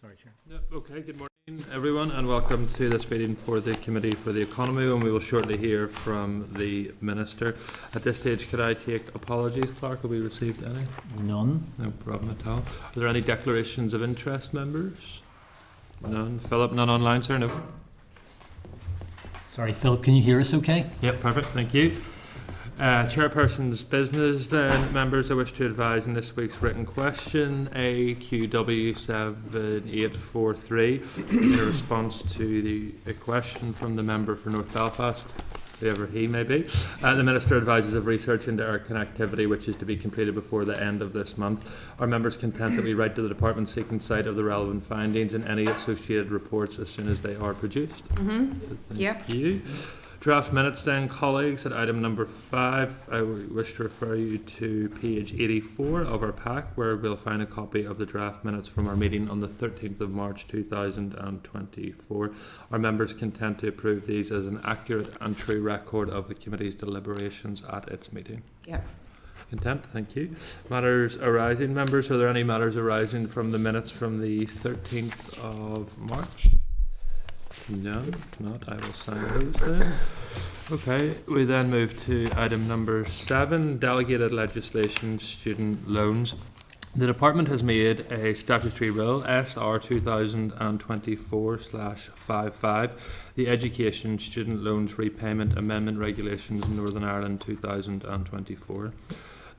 Sorry, Chair. Okay, good morning everyone and welcome to this meeting for the Committee for the Economy, and we will shortly hear from the Minister. At this stage, could I take apologies, Clerk? Have we received any? None. No problem at all. Are there any declarations of interest, members? None. Philip, none online, sir? No. Sorry, Philip, can you hear us okay? Yep, perfect, thank you. Chairperson's business then. Members, I wish to advise in this week's written question AQW 7843 in response to a question from the member for North Belfast, whoever he may be. The Minister advises of research into air connectivity which is to be completed before the end of this month. Are members content that we write to the Department seeking sight of the relevant findings and any associated reports as soon as they are produced? Thank you. Draft minutes then, colleagues, at item number 5, I wish to refer you to page 84 of our pack, where we'll find a copy of the draft minutes from our meeting on the 13th of March 2024. Are members content to approve these as an accurate and true record of the committee's deliberations at its meeting? Yep. Content, thank you. Matters arising, members, are there any matters arising from the minutes from the 13th of March? No, if not, I will sign those then. Okay, we then move to item number 7, delegated legislation, student loans. The Department has made a statutory bill, SR 2024/55, the Education Student Loans Repayment Amendment Regulations in Northern Ireland 2024.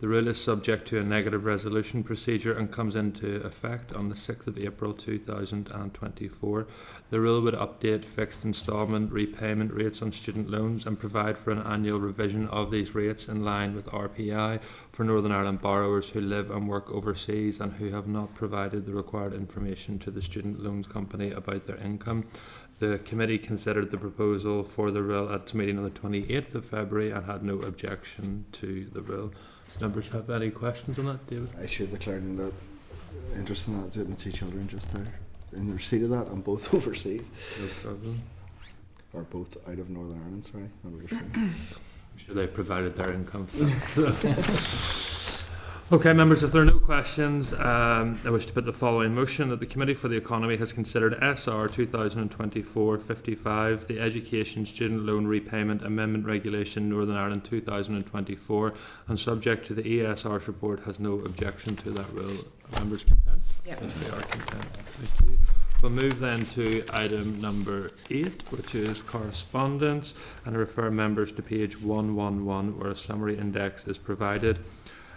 The rule is subject to a negative resolution procedure and comes into effect on the 6th of April 2024. The rule would update fixed instalment repayment rates on student loans and provide for an annual revision of these rates in line with RPI for Northern Ireland borrowers who live and work overseas and who have not provided the required information to the student loans company about their income. The committee considered the proposal for the rule at its meeting on the 28th of February and had no objection to the rule. Does members have any questions on that, David? I should declare that interest in that. My two children just there in the receipt of that, and both overseas. No problem. Or both out of Northern Ireland, sorry, not overseas. I'm sure they've provided their income. Okay, members, if there are no questions, I wish to put the following motion that the Committee for the Economy has considered SR 2024/55, the Education Student Loan Repayment Amendment Regulation Northern Ireland 2024, and subject to the ESR's report, has no objection to that rule. Are members content? Yep. Yes, they are content. Thank you. We'll move then to item number 8, which is correspondence, and I refer members to page 111, where a summary index is provided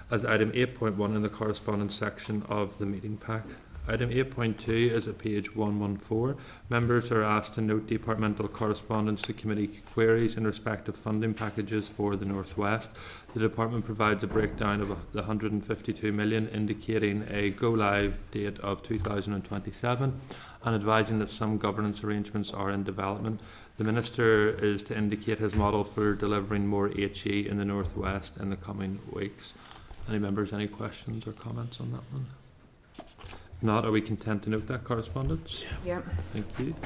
as item 8.1 in the correspondence section of the meeting pack. Item 8.2 is at page 114. Members are asked to note departmental correspondence to committee queries in respect of funding packages for the North West. The department provides a breakdown of the 152 million, indicating a go-live date of 2027 and advising that some governance arrangements are in development. The Minister is to indicate his model for delivering more HE in the North West in the coming weeks. Any members, any questions or comments on that one? If not, are we content to note that correspondence? Yep. Thank you.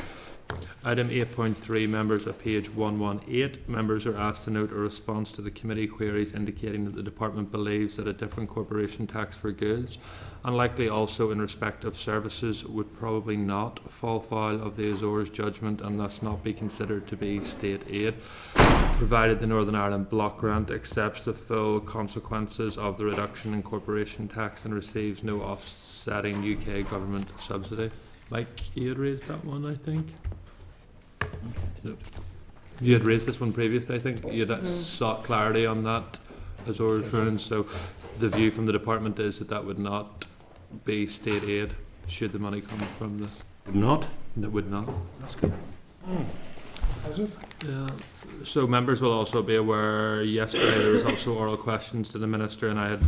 Item 8.3, members, at page 118, members are asked to note a response to the committee queries indicating that the department believes that a different corporation tax for goods, and likely also in respect of services, would probably not fall foul of the Azores judgment and thus not be considered to be state aid, provided the Northern Ireland Block Grant accepts the full consequences of the reduction in corporation tax and receives no offsetting UK government subsidy. Mike, you had raised that one, I think. Yep. You had raised this one previously, I think. You had sought clarity on that Azores round, so the view from the department is that that would not be state aid should the money come from the... Would not? That would not. That's good. Yeah. So members will also be aware, yesterday there was also oral questions to the Minister and I had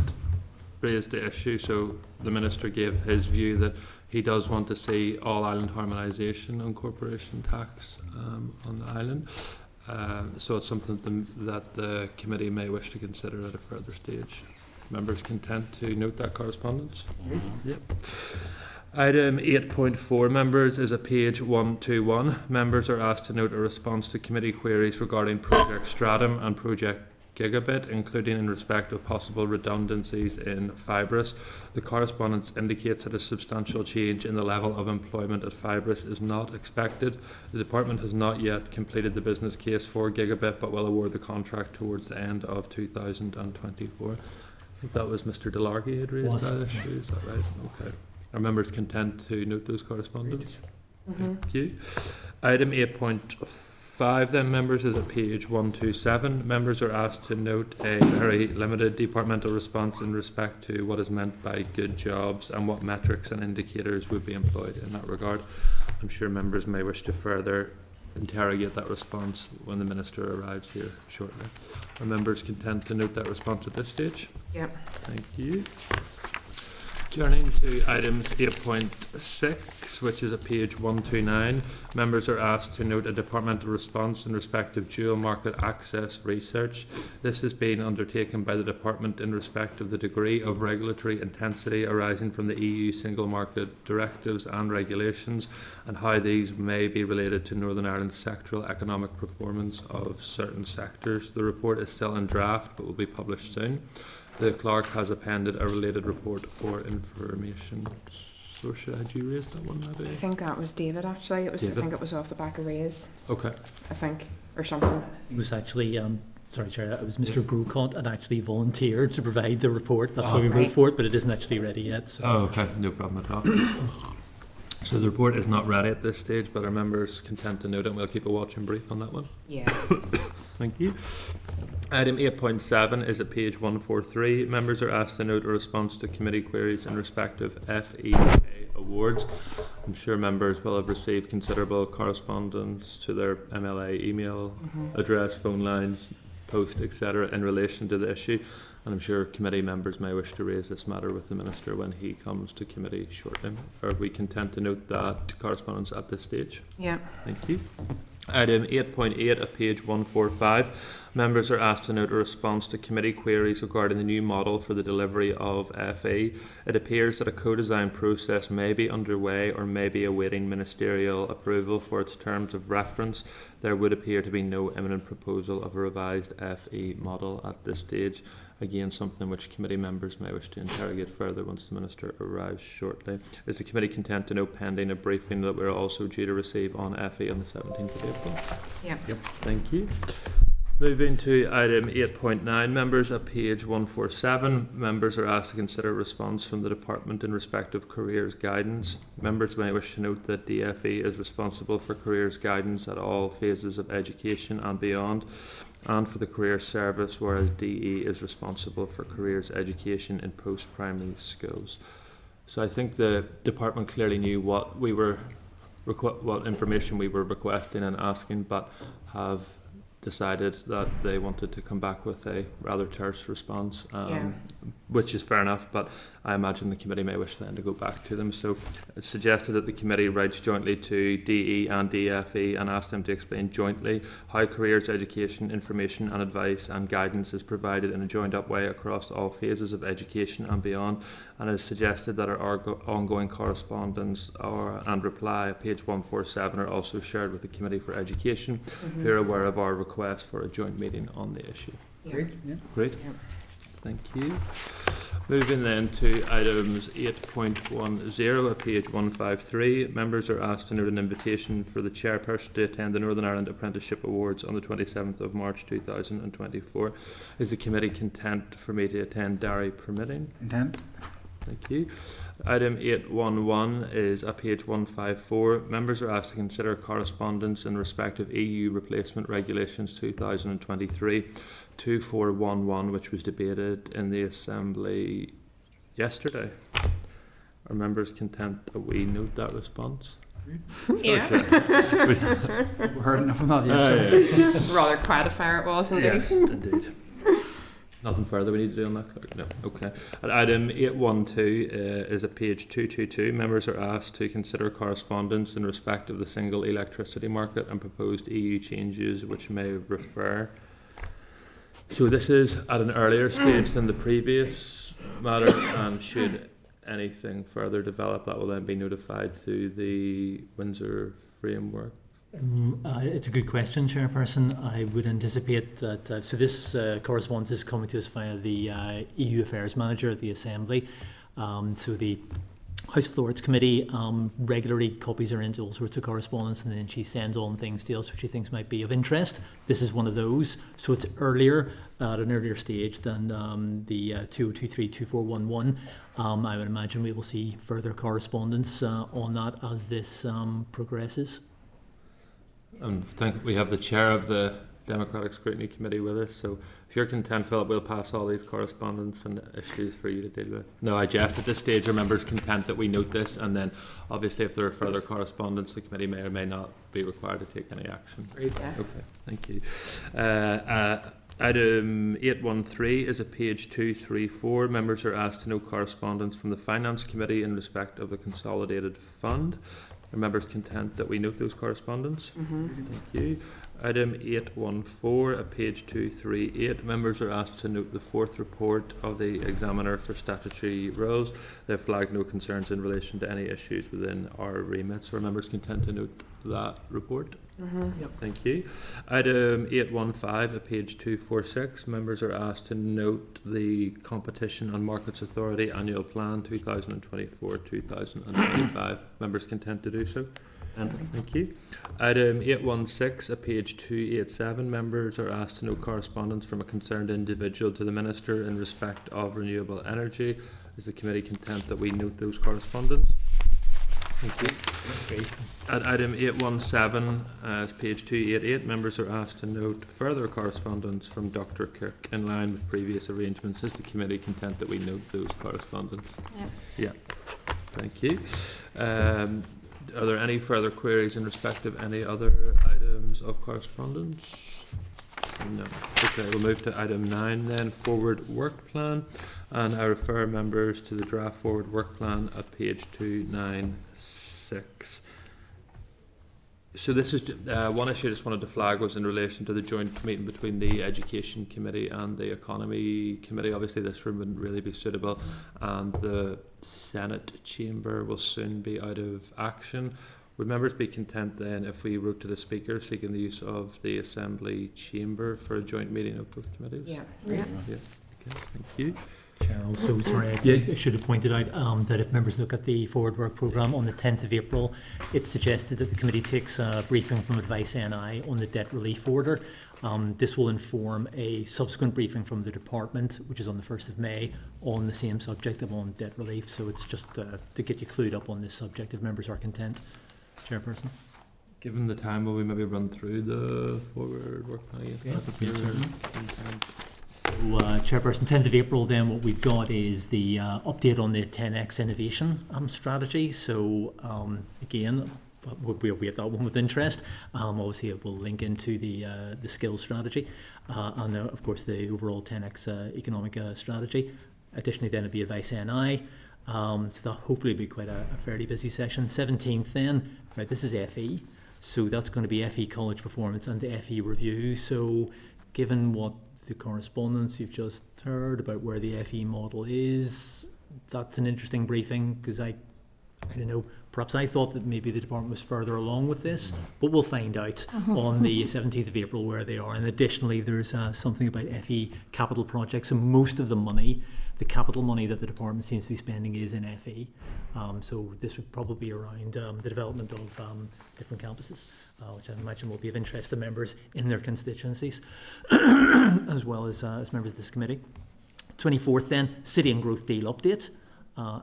raised the issue, so the Minister gave his view that he does want to see all island harmonisation on corporation tax on the island. So it's something that the committee may wish to consider at a further stage. Members content to note that correspondence? Mm-hmm. Yep. Item 8.4, members, is at page 121. Members are asked to note a response to committee queries regarding Project Stratum and Project gigabit, including in respect of possible redundancies in Fibrus. The correspondence indicates that a substantial change in the level of employment at Fibrus is not expected. The department has not yet completed the business case for gigabit, but will award the contract towards the end of 2024. I think that was Mr. Delargy had raised that issue. Is that right? Okay. Are members content to note those correspondence? Thank you. Item 8.5 then, members, is at page 127. Members are asked to note a very limited departmental response in respect to what is meant by good jobs and what metrics and indicators would be employed in that regard. I'm sure members may wish to further interrogate that response when the Minister arrives here shortly. Are members content to note that response at this stage? Yep. Thank you. Turning to items 8.6, which is at page 129, members are asked to note a departmental response in respect of dual market access research. This has been undertaken by the department in respect of the degree of regulatory intensity arising from the EU single market directives and regulations, and how these may be related to Northern Ireland's sectoral economic performance of certain sectors. The report is still in draft but will be published soon. The clerk has appended a related report for information. So had you raised that one, maybe? I think that was David, actually. I think it was off the back of Ray's. Okay. I think, or something. It was actually, sorry, Chair, it was Mr. Grocott had actually volunteered to provide the report. That's why we wrote for it, but it isn't actually ready yet. So. Oh, okay. No problem at all. So the report is not ready at this stage, but our members content to note it, and we'll keep a watching brief on that one. Yeah. Thank you. Item 8.7 is at page 143. Members are asked to note a response to committee queries in respect of FEA awards. I'm sure members will have received considerable correspondence to their MLA email address, phone lines, post, etc. in relation to the issue. And I'm sure committee members may wish to raise this matter with the Minister when he comes to committee shortly. Are we content to note that correspondence at this stage? Yeah. Thank you. Item 8.8 at page 145. Members are asked to note a response to committee queries regarding the new model for the delivery of FE. It appears that a co-design process may be underway or may be awaiting ministerial approval for its terms of reference. There would appear to be no imminent proposal of a revised FE model at this stage. Again, something which committee members may wish to interrogate further once the Minister arrives shortly. Is the committee content to note pending a briefing that we're also due to receive on FE on the 17th of April? Yeah. Yep. Thank you. Moving to item 8.9, members, at page 147, members are asked to consider a response from the Department in respect of careers guidance. Members may wish to note that DFE is responsible for careers guidance at all phases of education and beyond, and for the career service, whereas DE is responsible for careers education in post-primary schools. So I think the department clearly knew what we were what information we were requesting and asking, but have decided that they wanted to come back with a rather terse response, which is fair enough, but I imagine the committee may wish then to go back to them. So it's suggested that the committee writes jointly to DE and DFE and ask them to explain jointly how careers education information and advice and guidance is provided in a joined up way across all phases of education and beyond, and has suggested that our ongoing correspondence and reply at page 147 are also shared with the Committee for Education, who are aware of our request for a joint meeting on the issue. Yeah. Great. Yeah. Thank you. Moving then to items 8.10 at page 153. Members are asked to note an invitation for the chairperson to attend the Northern Ireland Apprenticeship Awards on the 27th of March 2024. Is the committee content for me to attend, Derry permitting? Content. Thank you. Item 8.11 is at page 154. Members are asked to consider correspondence in respect of EU Replacement Regulations 2023-2411, which was debated in the Assembly yesterday. Are members content that we note that response? Yeah. We heard enough of that yesterday. Rather quiet affair it was, indeed. Yes, indeed. Nothing further we need to do on that, clerk? No. Okay. At item 8.12 is at page 222. Members are asked to consider correspondence in respect of the single electricity market and proposed EU changes which may refer. So this is at an earlier stage than the previous matter, and should anything further develop, that will then be notified to the Windsor Framework It's a good question, Chairperson. I would anticipate that, so this correspondence is coming to us via the EU Affairs Manager at the Assembly. So the House of Lords Committee regularly copies her into all sorts of correspondence, and then she sends on things to us which she thinks might be of interest. This is one of those. So it's earlier, at an earlier stage than the 2023-2411. I would imagine we will see further correspondence on that as this progresses. I think we have the chair of the Democratic Scrutiny Committee with us, so if you're content, Philip, we'll pass all these correspondence and issues for you to deal with. No, I jest. At this stage, our members content that we note this, and then obviously if there are further correspondence, the committee may or may not be required to take any action. Great. Yeah. Okay, thank you. Item 813 is at page 234. Members are asked to note correspondence from the Finance Committee in respect of the Consolidated Fund. Are members content that we note those correspondence? Thank you. Item 814 at page 238. Members are asked to note the fourth report of the examiner for statutory roles. They have flagged no concerns in relation to any issues within our remit. So are members content to note that report? Yep. Thank you. Item 815 at page 246. Members are asked to note the Competition and Markets Authority Annual Plan 2024-2025. Members content to do so? Thank you. Item 816 at page 287. Members are asked to note correspondence from a concerned individual to the Minister in respect of renewable energy. Is the committee content that we note those correspondence? Thank you. Great. At item 817, page 288, members are asked to note further correspondence from Dr. Cook in line with previous arrangements. Is the committee content that we note those correspondence? Yeah. Thank you. Are there any further queries in respect of any other items of correspondence? No. Okay, we'll move to item 9 then, forward work plan. And I refer members to the draft forward work plan at page 296. So this is one issue I just wanted to flag was in relation to the joint meeting between the Education Committee and the Economy Committee. Obviously this room wouldn't really be suitable, and the Senate chamber will soon be out of action. Would members be content then if we wrote to the Speaker seeking the use of the Assembly chamber for a joint meeting of both committees? Yeah. Okay, thank you. Chair, also, sorry, I should have pointed out that if members look at the forward work programme on the 10th of April, it's suggested that the committee takes a briefing from Advice NI on the debt relief order. This will inform a subsequent briefing from the department, which is on the 1st of May, on the same subject of on debt relief. So it's just to get you clued up on this subject if members are content. Chairperson. Given the time, will we maybe run through the forward work plan? Yeah, So, Chairperson, 10th of April, then what we've got is the update on the 10x innovation strategy. So, again, we'll wait that one with interest. Obviously, it will link into the skills strategy and, of course, the overall 10x economic strategy. Additionally, then, it'll be Advice NI. So that hopefully will be quite a fairly busy session. 17th then, right, this is FE. So that's going to be FE college performance and the FE review. So given what the correspondence you've just heard about where the FE model is, that's an interesting briefing because I don't know, perhaps I thought that maybe the department was further along with this, but we'll find out on the 17th of April where they are. And additionally, there's something about FE capital projects. So most of the money, the capital money that the department seems to be spending is in FE. So this would probably be around the development of different campuses, which I imagine will be of interest to members in their constituencies, as well as members of this committee. 24th then, City and Growth Deal update.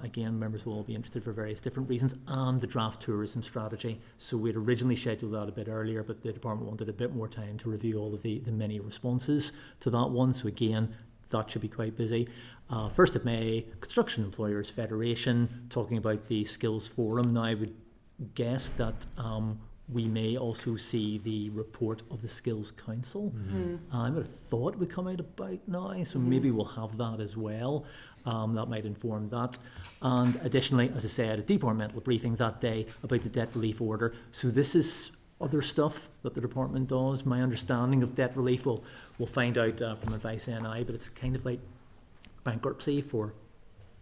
Again, members will all be interested for various different reasons, and the draft tourism strategy. So we'd originally scheduled that a bit earlier, but the department wanted a bit more time to review all of the many responses to that one. So again, that should be quite busy. 1st of May, Construction Employers Federation, talking about the Skills Forum. Now I would guess that we may also see the report of the Skills Council. I would have thought would come out about now, so maybe we'll have that as well. That might inform that. And additionally, as I said, a departmental briefing that day about the debt relief order. So this is other stuff that the department does. My understanding of debt relief, we'll find out from Advice NI, but it's kind of like bankruptcy for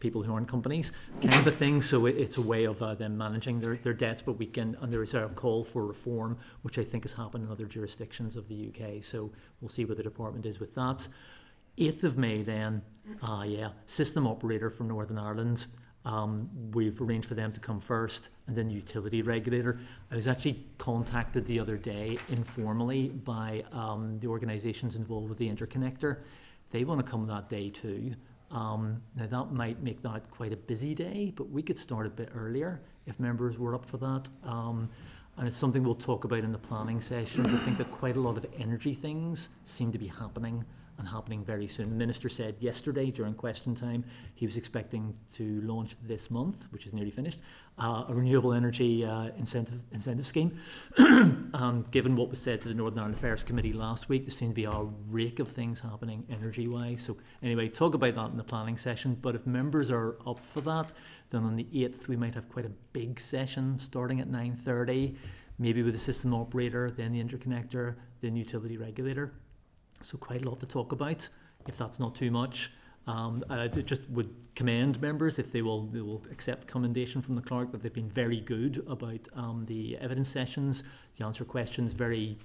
people who aren't companies, kind of a thing. So it's a way of them managing their debts, but and there is a call for reform, which I think has happened in other jurisdictions of the UK. So we'll see where the department is with that. 8th of May then, system operator from Northern Ireland. We've arranged for them to come first, and then utility regulator. I was actually contacted the other day informally by the organisations involved with the interconnector. They want to come that day too. Now that might make that quite a busy day, but we could start a bit earlier if members were up for that. And it's something we'll talk about in the planning sessions. I think that quite a lot of energy things seem to be happening and happening very soon. The Minister said yesterday during question time he was expecting to launch this month, which is nearly finished, a renewable energy incentive scheme. Given what was said to the Northern Ireland Affairs Committee last week, there seems to be a rake of things happening energy-wise. So anyway, talk about that in the planning session. But if members are up for that, then on the 8th we might have quite a big session starting at 9:30, maybe with the system operator, then the interconnector, then utility regulator. So quite a lot to talk about, if that's not too much. I just would commend members, if they will accept commendation from the clerk, that they've been very good about the evidence sessions. You answer questions very,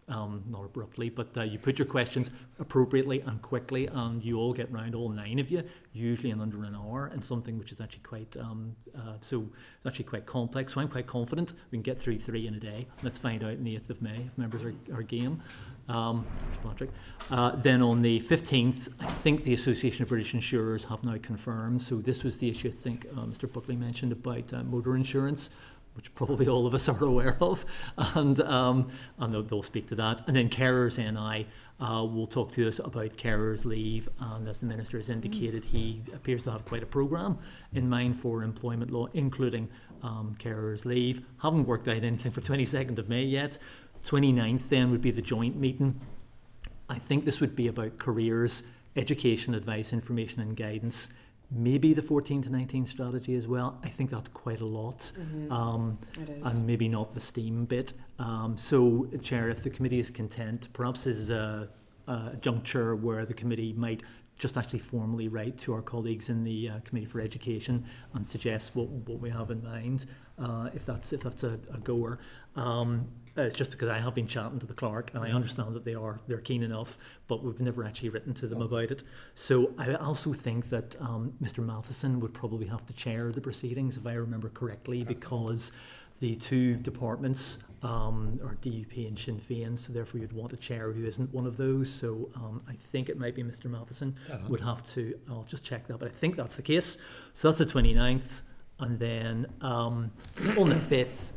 not abruptly, but you put your questions appropriately and quickly, and you all get round, all 9 of you, usually in under an hour, and something which is actually quite, it's actually quite complex. So I'm quite confident we can get through 3 in a day. Let's find out on the 8th of May if members are game. Patrick. Then on the 15th, I think the Association of British Insurers have now confirmed. So this was the issue I think Mr. Buckley mentioned about motor insurance, which probably all of us are aware of, and they'll speak to that. And then carers NI will talk to us about carers leave, and as the Minister has indicated, he appears to have quite a programme in mind for employment law, including carers leave. Haven't worked out anything for 22nd of May yet. 29th then would be the joint meeting. I think this would be about careers, education, advice, information and guidance. Maybe the 14 to 19 strategy as well. I think that's quite a lot. It is. And maybe not the STEAM bit. So, Chair, if the committee is content, perhaps this is a juncture where the committee might just actually formally write to our colleagues in the Committee for Education and suggest what we have in mind, if that's a goer. It's just because I have been chatting to the clerk and I understand that they're keen enough, but we've never actually written to them about it. So I also think that Mr. Matheson would probably have to chair the proceedings, if I remember correctly, because the 2 departments are DUP and Sinn Féin, so therefore you'd want a chair who isn't one of those. So I think it might be Mr. Matheson would have to, I'll just check that, but I think that's the case. So that's the 29th. And then on the 5th,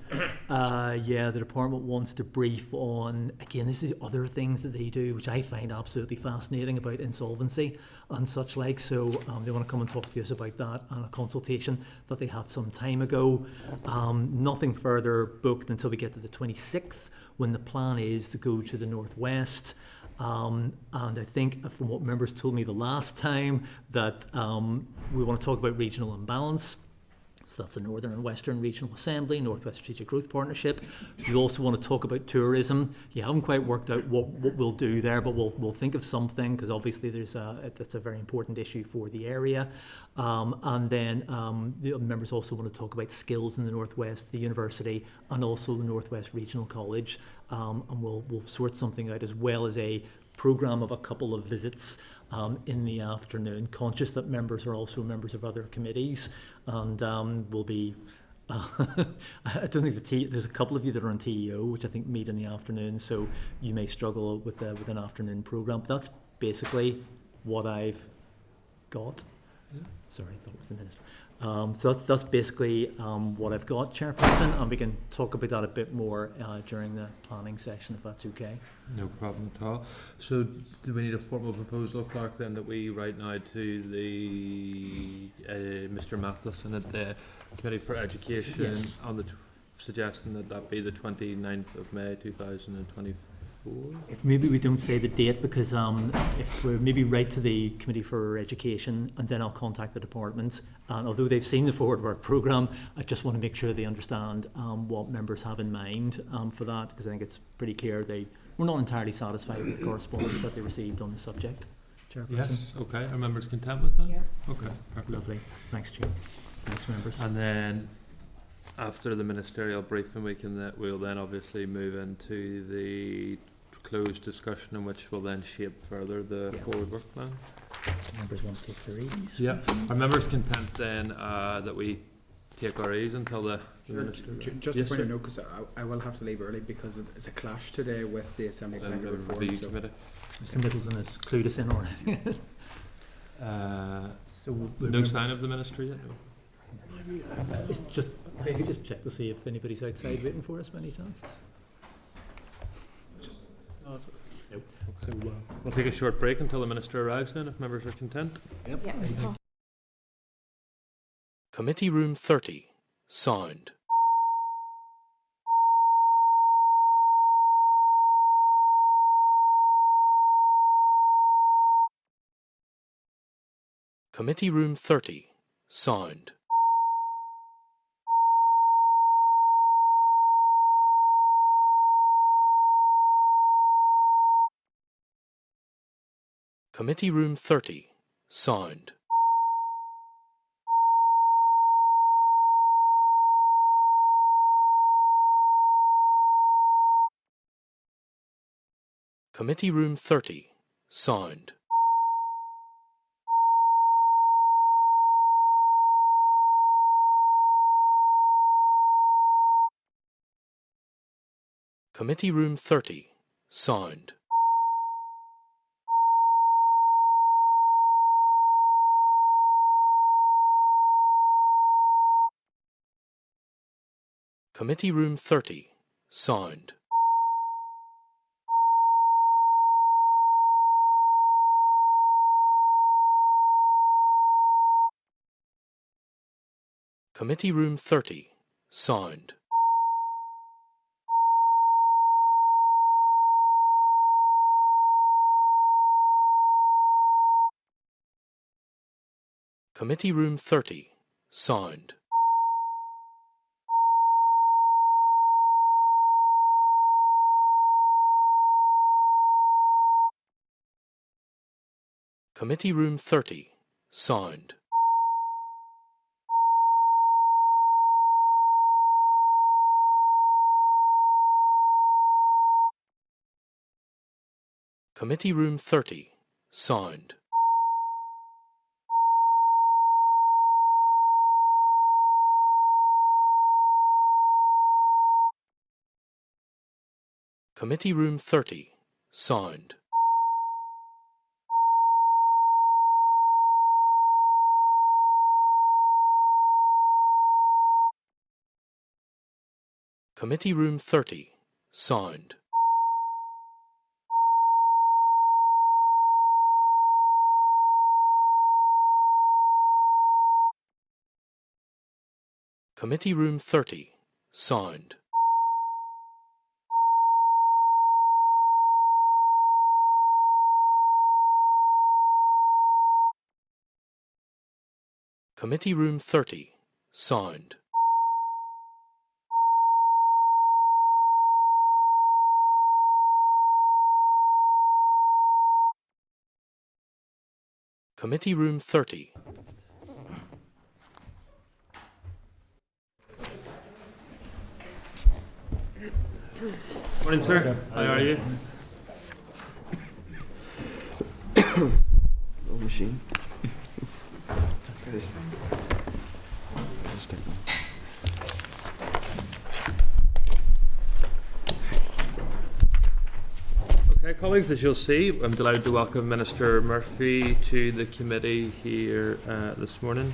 the department wants to brief on, again, this is other things that they do, which I find absolutely fascinating about insolvency and such like. So they want to come and talk to us about that and a consultation that they had some time ago. Nothing further booked until we get to the 26th, when the plan is to go to the Northwest. And I think from what members told me the last time, that we want to talk about regional imbalance. So that's the Northern and Western Regional Assembly, Northwest Strategic Growth Partnership. We also want to talk about tourism. You haven't quite worked out what we'll do there, but we'll think of something, because obviously that's a very important issue for the area. And then the members also want to talk about skills in the Northwest, the university, and also the Northwest Regional College. And we'll sort something out, as well as a programme of a couple of visits in the afternoon, conscious that members are also members of other committees, and will be I don't think there's a couple of you that are on TEO, which I think meet in the afternoon, so you may struggle with an afternoon programme. But that's basically what I've got. Yeah. Sorry, I thought it was the Minister. So that's basically what I've got, Chairperson, and we can talk about that a bit more during the planning session, if that's okay. No problem at all. So do we need a formal proposal, Clerk, then, that we write now to the Mr. Matheson at the Committee for Education, yes, on the suggesting that be the 29th of May 2024? If maybe we don't say the date, because if we maybe write to the Committee for Education, and then I'll contact the department, and although they've seen the forward work programme, I just want to make sure they understand what members have in mind for that, because I think it's pretty clear they were not entirely satisfied with the correspondence that they received on the subject. Chairperson. Yes, okay. Are members content with that? Yeah. Okay, perfect. Lovely. Thanks, Chief. Thanks, members. And then after the ministerial briefing, we'll then obviously move into the closed discussion, in which will then shape further the forward work plan. Members want to take their ease. Yeah. Are members content then that we take our ease until the minister? Just Yes, a point sir. of note, because I will have to leave early because it's a clash today with the Assembly And the Executive Forum. review So committee. Mr. Middleton has clued us in already. So No sign of the minister yet? No. It's just, maybe just check to see if anybody's outside waiting for us by any chance. No. So, We'll take a short break until the minister arrives then, if members are content. Yeah. Committee Room 30. Sound. Committee Room 30. Sound. Committee Room 30. Sound. Committee Room 30. Sound. Committee Room 30. Sound. Committee Room 30. Sound. Committee Room 30. Sound. Committee Room 30. Sound. Committee Room 30. Sound. Committee Room 30. Sound. Committee Room 30. Sound. Committee Room 30. Sound. Committee Room 30. Sound. Committee Room 30. Sound. Committee Room 30. Morning, sir. How are you? Oh, machine. Just take one. Okay, colleagues, as you'll see, I'm delighted to welcome Minister Murphy to the committee here this morning.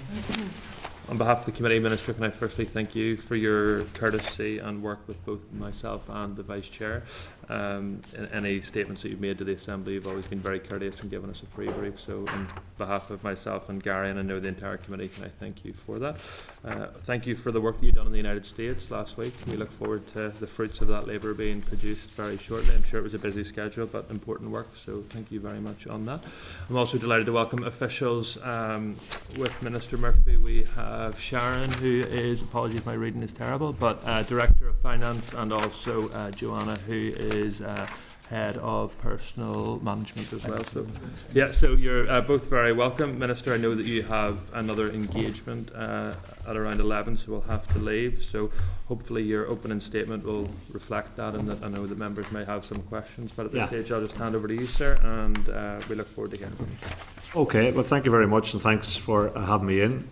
On behalf of the committee, Minister, can I firstly thank you for your courtesy and work with both myself and the Vice Chair. In any statements that you've made to the Assembly, you've always been very courteous and given us a pre-brief. So on behalf of myself and Gary, and I know the entire committee, can I thank you for that. Thank you for the work that you've done in the United States last week. We look forward to the fruits of that labour being produced very shortly. I'm sure it was a busy schedule, but important work, so thank you very much on that. I'm also delighted to welcome officials with Minister Murphy. We have Sharon, who is, apologies, my reading is terrible, but Director of Finance, and also Joanna, who is Head of Personal Management as well. So, yeah, so you're both very welcome. Minister, I know that you have another engagement at around 11, so we'll have to leave. So hopefully your opening statement will reflect that, and that I know the members may have some questions. But at this stage, I'll just hand over to you, sir, and we look forward to hearing from you. Okay, well, thank you very much, and thanks for having me in.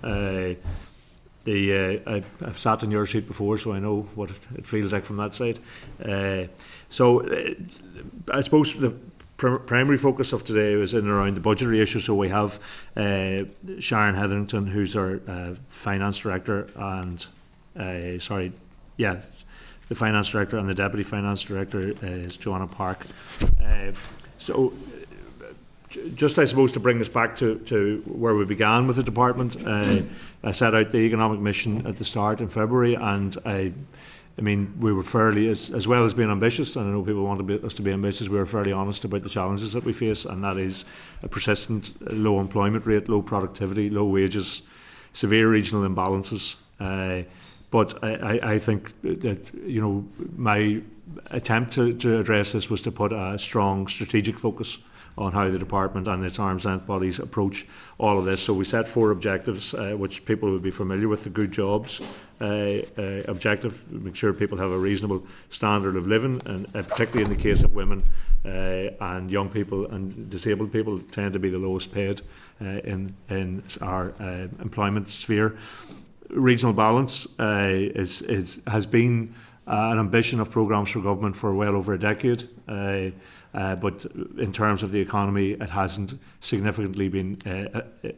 I've sat in your seat before, so I know what it feels like from that side. I suppose the primary focus of today is in and around the budgetary issue. So we have Sharon Hetherington, who's our finance director, and the finance director, and the deputy finance director is Joanna Park. Just, I suppose, to bring us back to where we began with the department, I set out the economic mission at the start in February, and I mean, we were fairly, as well as being ambitious, and I know people want us to be ambitious, we were fairly honest about the challenges that we face, and that is a persistent low employment rate, low productivity, low wages, severe regional imbalances. But I think that, you know, my attempt to address this was to put a strong strategic focus on how the department and its arm's length bodies approach all of this. So we set 4 objectives, which people would be familiar with: the good jobs objective, make sure people have a reasonable standard of living, and particularly in the case of women and young people and disabled people, tend to be the lowest paid in our employment sphere. Regional balance has been an ambition of programmes for government for well over a decade. But in terms of the economy, it hasn't significantly been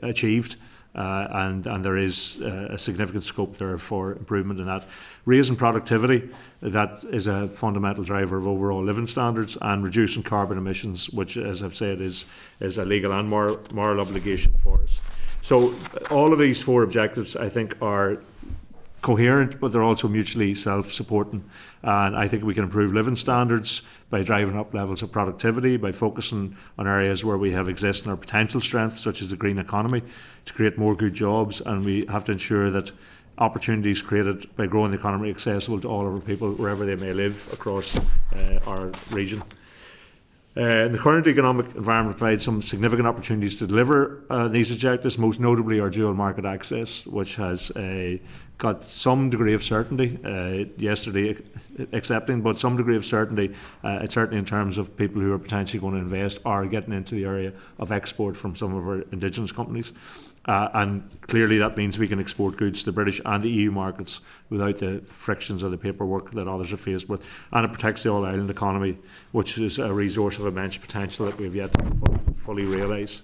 achieved, and there is a significant scope there for improvement in that. Raising productivity, that is a fundamental driver of overall living standards, and reducing carbon emissions, which, as I've said, is a legal and moral obligation for us. So all of these 4 objectives, I think, are coherent, but they're also mutually self-supporting, and I think we can improve living standards by driving up levels of productivity, by focusing on areas where we have existing or potential strength, such as the green economy, to create more good jobs, and we have to ensure that opportunities created by growing the economy accessible to all of our people wherever they may live across our region. The current economic environment provides some significant opportunities to deliver these objectives, most notably our dual market access, which has got some degree of certainty, yesterday accepting, but some degree of certainty, certainly in terms of people who are potentially going to invest or getting into the area of export from some of our indigenous companies. And clearly that means we can export goods to the British and the EU markets without the frictions of the paperwork that others are faced with. And it protects the all-island economy, which is a resource of immense potential that we have yet to fully realise.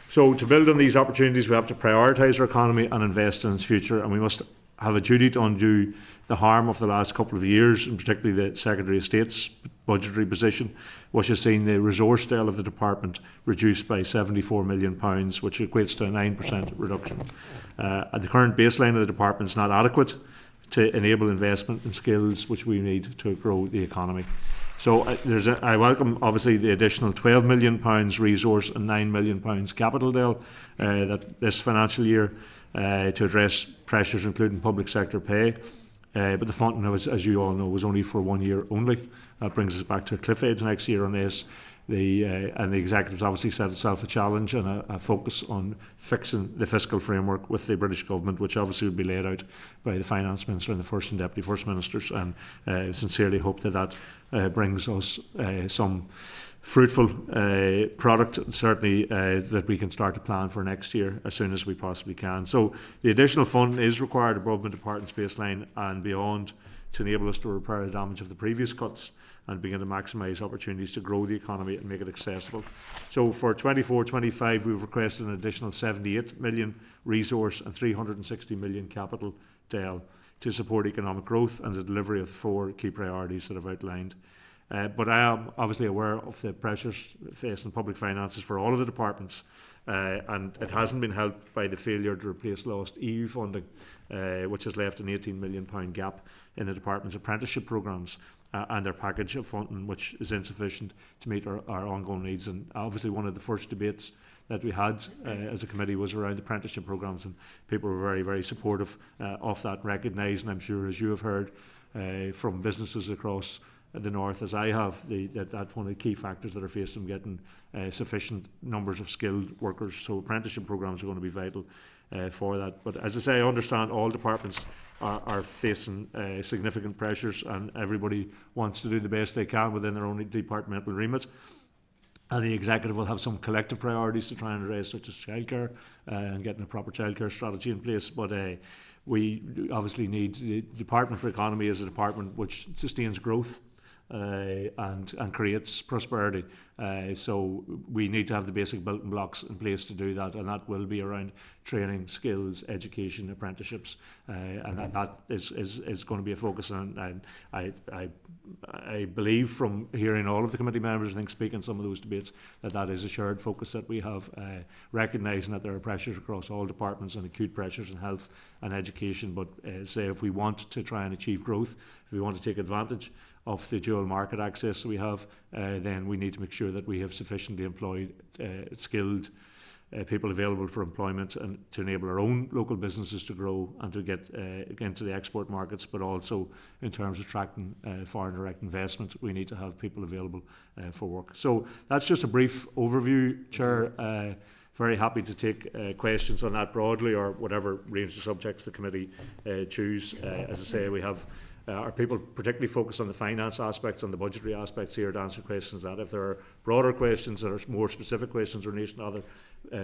So to build on these opportunities, we have to prioritise our economy and invest in its future, and we must have a duty to undo the harm of the last couple of years, and particularly the Secretary of State's budgetary position, which has seen the resource scale of the department reduced by £74 million, which equates to a 9% reduction. The current baseline of the department is not adequate to enable investment in skills which we need to grow the economy. So I welcome, obviously, the additional £12 million resource and £9 million capital deal that this financial year to address pressures including public sector pay. But the funding, as you all know, was only for 1 year only. That brings us back to a cliff edge next year on this. And the executives obviously set itself a challenge and a focus on fixing the fiscal framework with the British government, which obviously would be laid out by the Finance Minister and the First and Deputy First Ministers. And sincerely hope that brings us some fruitful product, certainly that we can start to plan for next year as soon as we possibly can. So the additional fund is required above the department's baseline and beyond to enable us to repair the damage of the previous cuts and begin to maximise opportunities to grow the economy and make it accessible. So for 24-25 we've requested an additional 78 million resource and 360 million capital DEL to support economic growth and the delivery of 4 key priorities that I've outlined. But I am obviously aware of the pressures facing public finances for all of the departments, and it hasn't been helped by the failure to replace lost EU funding, which has left an £18 million gap in the department's apprenticeship programmes and their package of funding, which is insufficient to meet our ongoing needs. And obviously one of the first debates that we had as a committee was around the apprenticeship programmes, and people were very, very supportive of that, recognising, I'm sure, as you have heard, from businesses across the north as I have, that's one of the key factors that are facing getting sufficient numbers of skilled workers. So apprenticeship programs are going to be vital for that. But as I say, I understand all departments are facing significant pressures, and everybody wants to do the best they can within their own departmental remit. And the executive will have some collective priorities to try and address, such as childcare and getting a proper childcare strategy in place. But we obviously need the Department for Economy as a department which sustains growth and creates prosperity. So we need to have the basic building blocks in place to do that, and that will be around training, skills, education, apprenticeships, and that is going to be a focus. And I believe from hearing all of the committee members, I think speaking some of those debates, that is a shared focus that we have, recognising that there are pressures across all departments and acute pressures in health and education. But say if we want to try and achieve growth, if we want to take advantage of the dual market access that we have, then we need to make sure that we have sufficiently employed, skilled people available for employment, and to enable our own local businesses to grow and to get into the export markets. But also in terms of attracting foreign direct investment, we need to have people available for work. So that's just a brief overview, Chair. Very happy to take questions on that broadly, or whatever range of subjects the committee choose. As I say, we have our people particularly focused on the finance aspects and the budgetary aspects here to answer questions. That if there are broader questions or more specific questions in relation to other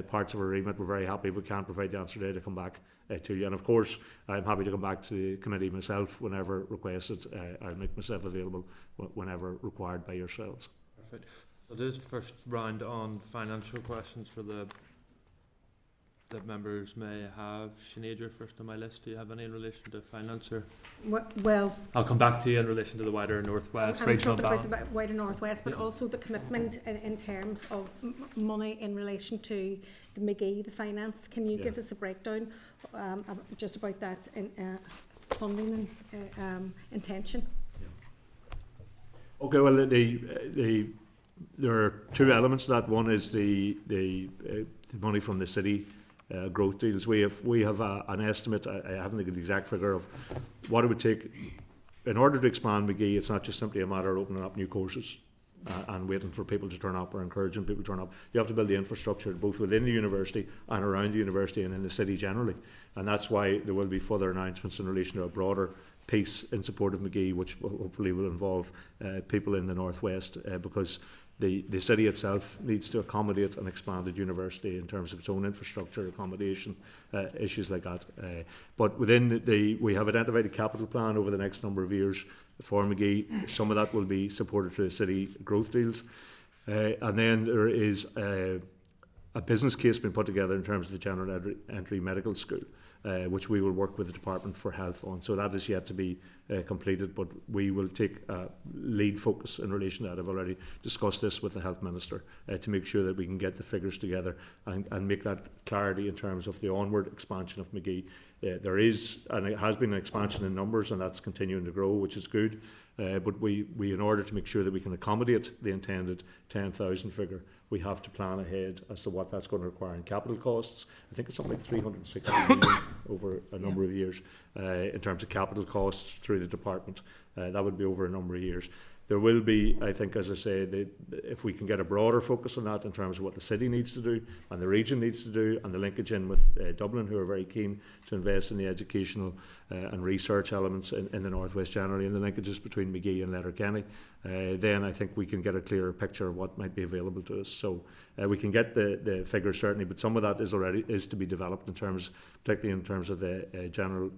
parts of our remit, we're very happy if we can't provide the answer today to come back to you. And of course, I'm happy to come back to the committee myself whenever requested. I'll make myself available whenever required by yourselves. Perfect. We'll do the first round on financial questions for that members may have. Sinead, you're first on my list. Do you have any in relation to finance? Or Well, I'll come back to you in relation to the wider Northwest I'm regional talking balance. about the wider Northwest, but Yeah. also the commitment in terms of money in relation to the McGee, the finance. Can you give us a breakdown just about that funding and intention? Okay, well, there are two elements to that. One is the money from the city growth deals. We have an estimate. I haven't got the exact figure of what it would take in order to expand McGee. It's not just simply a matter of opening up new courses and waiting for people to turn up or encouraging people to turn up. You have to build the infrastructure both within the university and around the university and in the city generally. And that's why there will be further announcements in relation to a broader piece in support of McGee, which hopefully will involve people in the Northwest, because the city itself needs to accommodate an expanded university in terms of its own infrastructure, accommodation, issues like that. But within we have identified a capital plan over the next number of years for McGee. Some of that will be supported through city growth deals. And then there is a business case being put together in terms of the general entry medical school, which we will work with the Department for Health on. So that is yet to be completed, but we will take a lead focus in relation to that. I've already discussed this with the Health Minister to make sure that we can get the figures together and make that clarity in terms of the onward expansion of McGee. There is, and it has been an expansion in numbers, and that's continuing to grow, which is good. But we, in order to make sure that we can accommodate the intended 10,000 figure, we have to plan ahead as to what that's going to require in capital costs. I think it's something like 360 million over a number of years in terms of capital costs through the department. That would be over a number of years. There will be, I think, as I say, if we can get a broader focus on that in terms of what the city needs to do and the region needs to do, and the linkage in with Dublin, who are very keen to invest in the educational and research elements in the Northwest generally, and the linkages between McGee and Letterkenny, then I think we can get a clearer picture of what might be available to us. So we can get the figures certainly, but some of that is to be developed in terms, particularly in terms of the general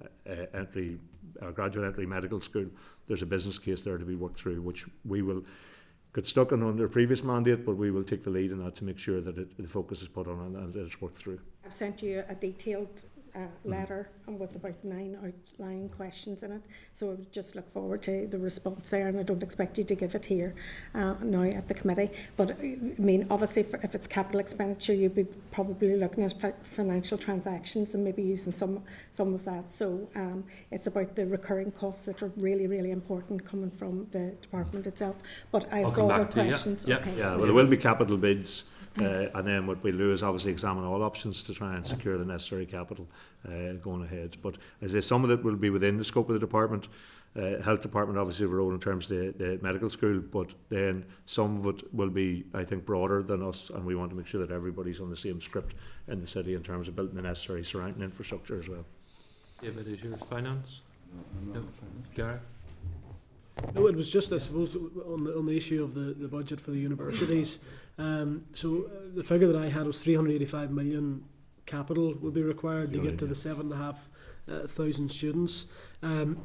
entry, graduate entry medical school. There's a business case there to be worked through, which we will get stuck on under previous mandate, but we will take the lead in that to make sure that the focus is put on and it's worked through. I've sent you a detailed letter with about 9 outlying questions in it, so I would just look forward to the response there, and I don't expect you to give it here now at the committee. But I mean, obviously if it's capital expenditure, you'd be probably looking at financial transactions and maybe using some of that. So it's about the recurring costs that are really, really important coming from the department itself. But I have broader questions. Yeah. Okay. Yeah, well, there will be capital bids. And then what we'll do is obviously examine all options to try and secure the necessary capital going ahead. But as I say, some of it will be within the scope of the department, Health department obviously have a role in terms of the medical school, but then some of it will be, I think, broader than us, and we want to make sure that everybody's on the same script in the city in terms of building the necessary surrounding infrastructure as well. David, is yours finance? No. Gary? No, it was just, I suppose, on the issue of the budget for the universities. The figure that I had was 385 million capital would be required to get to the 7,500 students.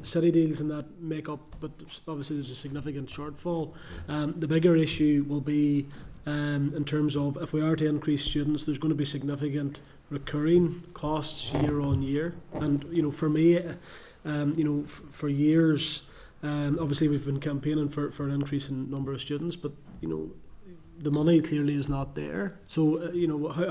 City deals and that make up, but obviously there's a significant shortfall. The bigger issue will be in terms of if we are to increase students, there's going to be significant recurring costs year on year. And for me, for years, obviously we've been campaigning for an increase in number of students, but the money clearly is not there. So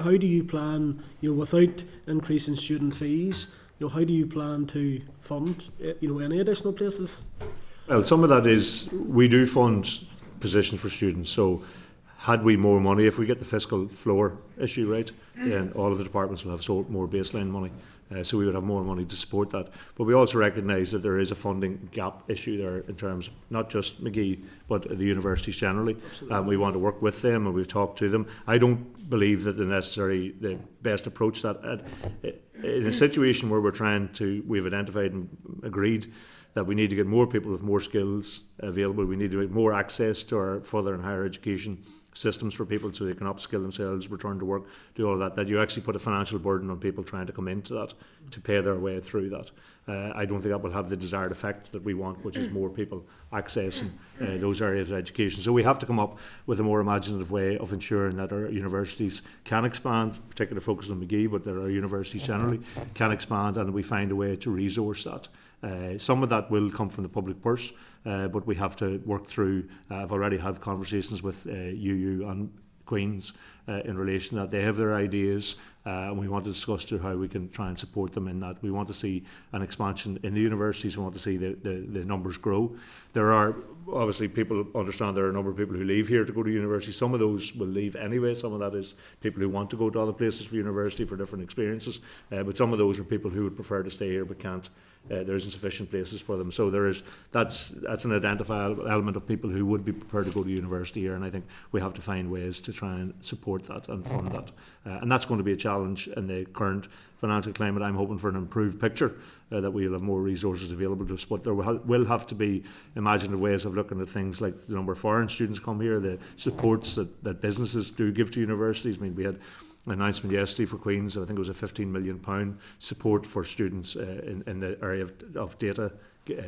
how do you plan, without increasing student fees, how do you plan to fund any additional places? Well, some of that is we do fund positions for students. So had we more money, if we get the fiscal floor issue right, then all of the departments will have more baseline money. So we would have more money to support that. But we also recognise that there is a funding gap issue there in terms of not just McGee, but the universities generally. We want to work with them and we've talked to them. I don't believe that the best approach that in a situation where we've identified and agreed that we need to get more people with more skills available. We need to get more access to our further and higher education systems for people so they can upskill themselves, return to work, do all of that you actually put a financial burden on people trying to come into that, to pay their way through that. I don't think that will have the desired effect that we want, which is more people accessing those areas of education. So we have to come up with a more imaginative way of ensuring that our universities can expand, particularly focus on McGee, but that our universities generally can expand, and we find a way to resource that. Some of that will come from the public purse, but we have to work through. I've already had conversations with UU and Queen's in relation to that. They have their ideas, and we want to discuss through how we can try and support them in that. We want to see an expansion in the universities. We want to see the numbers grow. There are obviously people understand there are a number of people who leave here to go to university. Some of those will leave anyway. Some of that is people who want to go to other places for university for different experiences. But some of those are people who would prefer to stay here but can't. There isn't sufficient places for them. So that's an identifiable element of people who would be prepared to go to university here, and I think we have to find ways to try and support that and fund that. And that's going to be a challenge in the current financial climate. I'm hoping for an improved picture, that we'll have more resources available to us, but there will have to be imaginative ways of looking at things like the number of foreign students come here, the supports that businesses do give to universities. I mean, we had an announcement yesterday for Queen's. I think it was a £15 million support for students in the area of data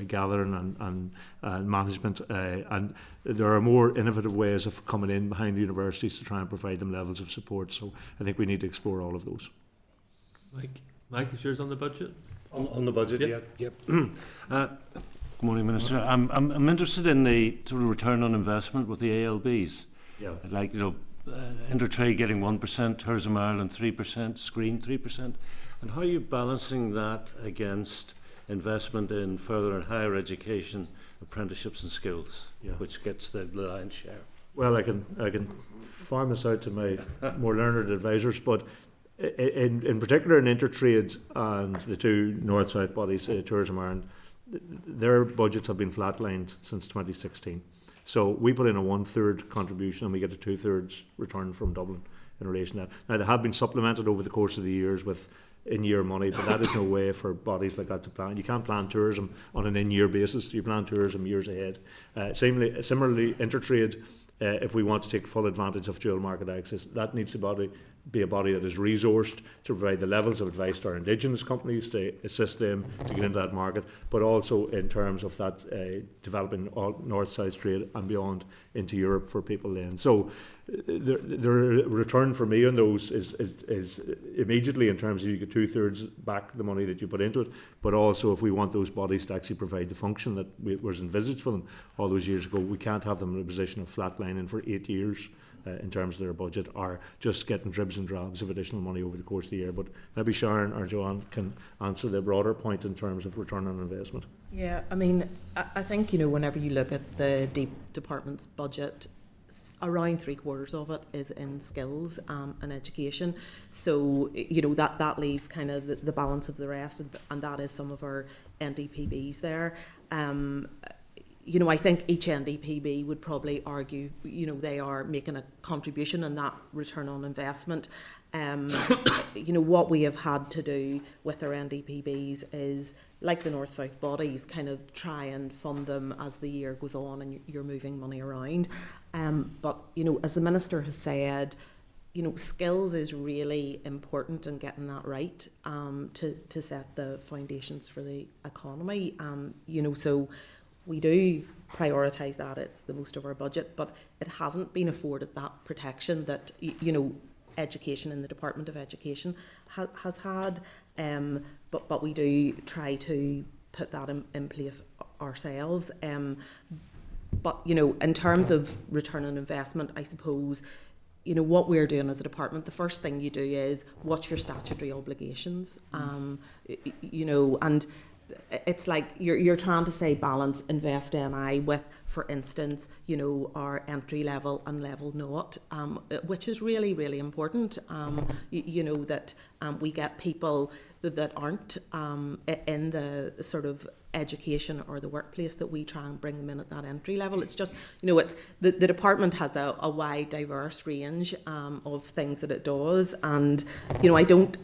gathering and management, and there are more innovative ways of coming in behind universities to try and provide them levels of support. So I think we need to explore all of those. Mike, is yours on the budget? On the budget, Yep. Good morning, Minister. I'm interested in the sort of return on investment with the ALBs. Yeah. Like, Intertrade getting 1%, Tourism Ireland 3%, Screen 3%. And how are you balancing that against investment in further and higher education, apprenticeships and skills, which gets the lion's share? Well, I can farm this out to my more learned advisors, but in particular in Intertrade and the two north-south bodies, Tourism Ireland, their budgets have been flatlined since 2016. So we put in a 1/3 contribution and we get a 2/3 return from Dublin in relation to that. Now, they have been supplemented over the course of the years with in-year money, but that is no way for bodies like that to plan. You can't plan tourism on an in-year basis. You plan tourism years ahead. Similarly, Intertrade, if we want to take full advantage of dual market access, that needs to be a body that is resourced to provide the levels of advice to our indigenous companies to assist them to get into that market, but also in terms of that developing all north-south trade and beyond into Europe for people then. So the return for me on those is immediately in terms of you get 2/3 back the money that you put into it, but also if we want those bodies to actually provide the function that was envisaged for them all those years ago, we can't have them in a position of flatlining for 8 years in terms of their budget, or just getting dribs and drabs of additional money over the course of the year. But maybe Sharon or Joanne can answer the broader point in terms of return on investment. Yeah, I mean, I think, whenever you look at the department's budget, around 3/4 of it is in skills and education. So, that leaves kind of the balance of the rest, and that is some of our NDPBs there. you know, I think each NDPB would probably argue, you know, they are making a contribution in that return on investment. You know, what we have had to do with our NDPBs is, like the North-South bodies, kind of try and fund them as the year goes on and you're moving money around. But, you know, as the Minister has said, you know, skills is really important in getting that right, to set the foundations for the economy. You know, so we do prioritise that. It's the most of our budget, but it hasn't been afforded that protection that, you know, education in the Department of Education has had. But we do try to put that in place ourselves. But, you know, in terms of return on investment, I suppose, you know, what we're doing as a department, the first thing you do is what's your statutory obligations? You know, and it's like you're trying to say balance invest NI with, for instance, you know, our entry level and level naught, which is really, really important. You know, that we get people that aren't in the sort of education or the workplace, that we try and bring them in at that entry level. It's just, you know, it's the department has a wide, diverse range of things that it does, and you know, I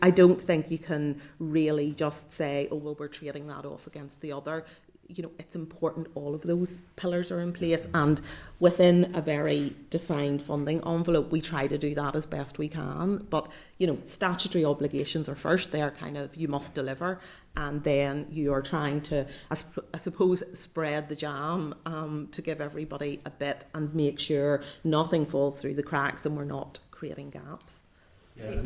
don't think you can really just say, oh well, we're trading that off against the other. You know, it's important all of those pillars are in place, and within a very defined funding envelope, we try to do that as best we can. But, you know, statutory obligations are first. They're kind of, you must deliver, and then you are trying to, I suppose, spread the jam to give everybody a bit and make sure nothing falls through the cracks and we're not creating gaps.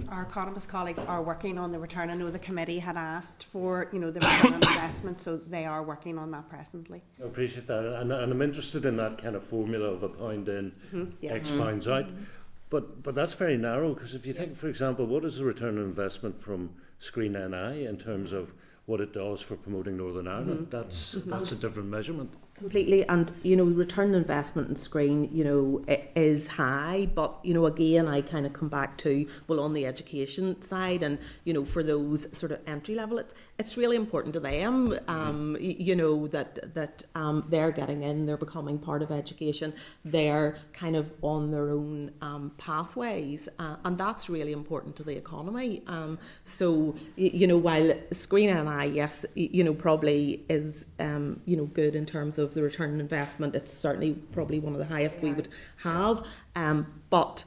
Our economist colleagues are working on the return. I know the committee had asked for, you know, the return on investment, so they are working on that presently. I appreciate that, and I'm interested in that kind of formula of a pound in, X pounds out. But that's very narrow, because if you think, for example, what is the return on investment from Screen NI in terms of what it does for promoting Northern Ireland? That's a different measurement. Completely, and you know, return on investment in Screen, you know, it is high, but you know, again, I kind of come back to, well, on the education side, and you know, for those sort of entry level, it's really important to them, you know, that they're getting in, they're becoming part of education, they're kind of on their own pathways, and that's really important to the economy. So you know, while Screen NI, yes, you know, probably is you know, good in terms of the return on investment, it's certainly probably one of the highest we would have, but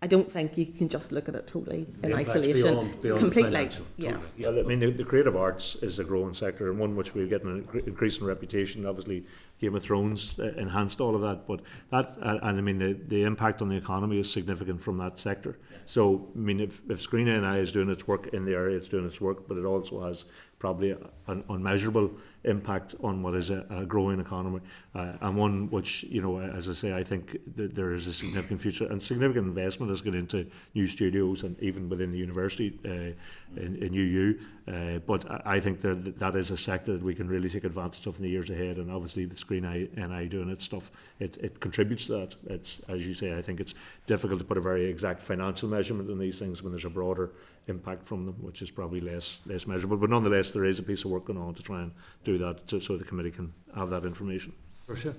I don't think you can just look at it totally in isolation. Beyond completely. Yeah. Well, I mean, the creative arts is a growing sector, and one which we're getting an increasing reputation. Obviously, Game of Thrones enhanced all of that, but that, and I mean, the impact on the economy is significant from that sector. So, I mean, if Screen NI is doing its work in the area, it's doing its work, but it also has probably an unmeasurable impact on what is a growing economy, and one which, you know, as I say, I think that there is a significant future, and significant investment has gone into new studios and even within the university in UU. But I think that is a sector that we can really take advantage of in the years ahead, and obviously the Screen NI doing its stuff, it contributes to that. It's, as you say, I think it's difficult to put a very exact financial measurement on these things when there's a broader impact from them, which is probably less measurable. But nonetheless, there is a piece of work going on to try and do that, so the committee can have that information. For sure.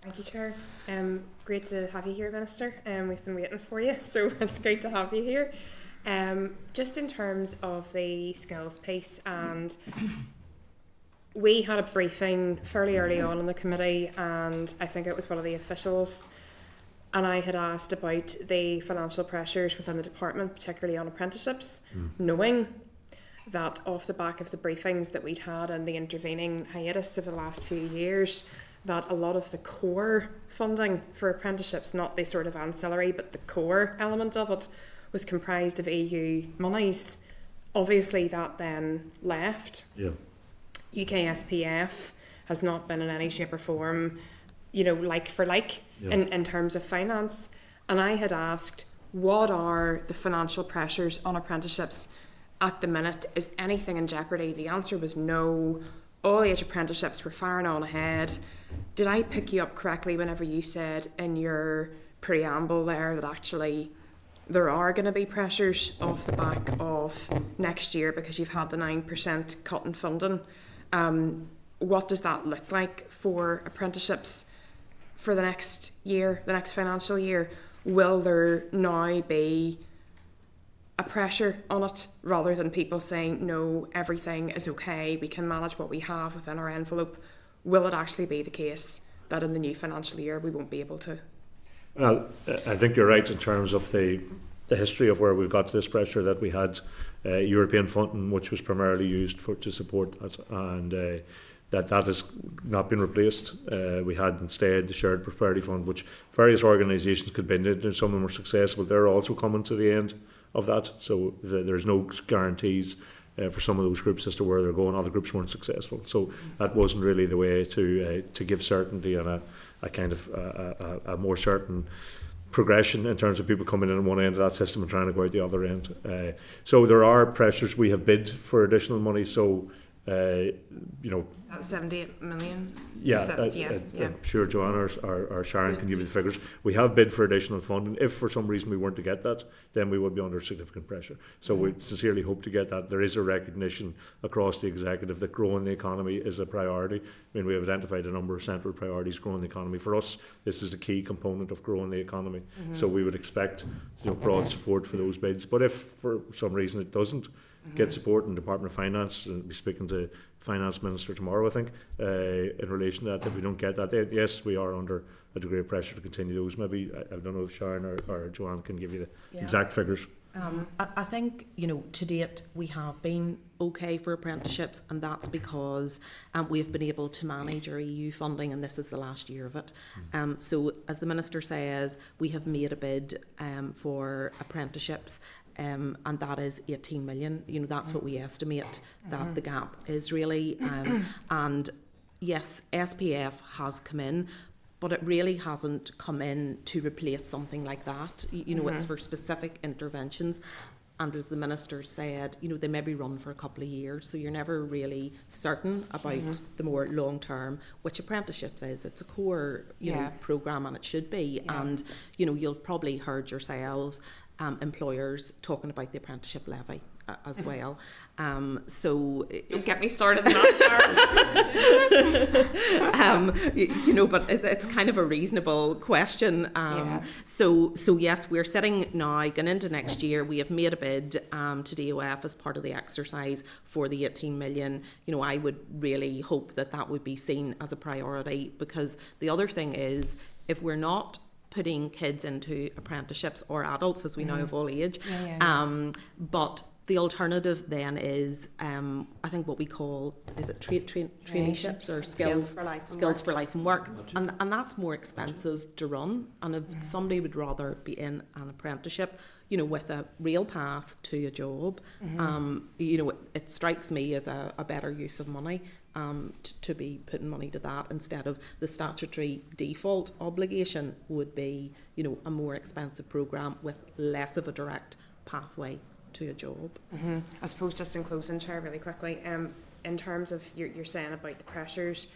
Thank you, Chair. Great to have you here, Minister. We've been waiting for you, so it's great to have you here. Just in terms of the skills piece, and we had a briefing fairly early on in the committee, and I think it was one of the officials, and I had asked about the financial pressures within the department, particularly on apprenticeships, knowing that off the back of the briefings that we'd had and the intervening hiatus of the last few years, that a lot of the core funding for apprenticeships, not the sort of ancillary, but the core element of it, was comprised of EU monies. Obviously that then left. Yeah. UK SPF has not been in any shape or form, you know, like for like, in terms of finance. And I had asked, what are the financial pressures on apprenticeships at the minute? Is anything in jeopardy? The answer was no. All age apprenticeships were firing on ahead. Did I pick you up correctly whenever you said in your preamble there that actually there are going to be pressures off the back of next year because you've had the 9% cut in funding? what does that look like for apprenticeships for the next year, the next financial year? Will there now be a pressure on it rather than people saying, no, everything is okay, we can manage what we have within our envelope? Will it actually be the case that in the new financial year we won't be able to? Well, I think you're right in terms of the history of where we've got to this pressure, that we had European funding which was primarily used to support that, and that has not been replaced. We had instead the Shared Prosperity Fund, which various organisations could bid in. Some of them were successful. They're also coming to the end of that, so there's no guarantees for some of those groups as to where they're going. Other groups weren't successful, so that wasn't really the way to give certainty and a kind of a more certain progression in terms of people coming in at one end of that system and trying to go out the other end. So there are pressures. We have bid for additional money, so you know, 78 million. yeah, yeah. I'm sure Joanna or Sharon can give you the figures. We have bid for additional funding. If for some reason we weren't to get that, then we would be under significant pressure. So we sincerely hope to get that. There is a recognition across the executive that growing the economy is a priority. I mean, we have identified a number of central priorities growing the economy. For us, this is a key component of growing the economy. So we would expect, you know, broad support for those bids. But if for some reason it doesn't get support in the Department of Finance, and we'll be speaking to the Finance Minister tomorrow, I think, in relation to that, if we don't get that, then yes, we are under a degree of pressure to continue those. Maybe, I don't know if Sharon or Joanne can give you the exact figures. I think, you know, to date we have been okay for apprenticeships, and that's because we've been able to manage our EU funding, and this is the last year of it. So as the Minister says, we have made a bid for apprenticeships, and that is 18 million. You know, that's what we estimate that the gap is really. And yes, SPF has come in, but it really hasn't come in to replace something like that. You know, it's for specific interventions. And as the Minister said, you know, they maybe run for a couple of years, so you're never really certain about the more long term, which apprenticeships is. It's a core, you know, programme, and it should be. And, you know, you've probably heard yourselves, employers talking about the apprenticeship levy as well. So don't get me started on that, you know, but it's kind of a reasonable question. So yes, we're sitting now going into next year. We have made a bid to DOF as part of the exercise for the 18 million. You know, I would really hope that that would be seen as a priority, because the other thing is, if we're not putting kids into apprenticeships, or adults as we now of all age, but the alternative then is, I think what we call, is it traineeships or skills for life and work, and that's more expensive to run. And if somebody would rather be in an apprenticeship, you know, with a real path to a job, you know, it strikes me as a better use of money, to be putting money to that instead of the statutory default obligation would be, you know, a more expensive programme with less of a direct pathway to a job. I suppose, just in closing, Chair, really quickly, in terms of you're saying about the pressures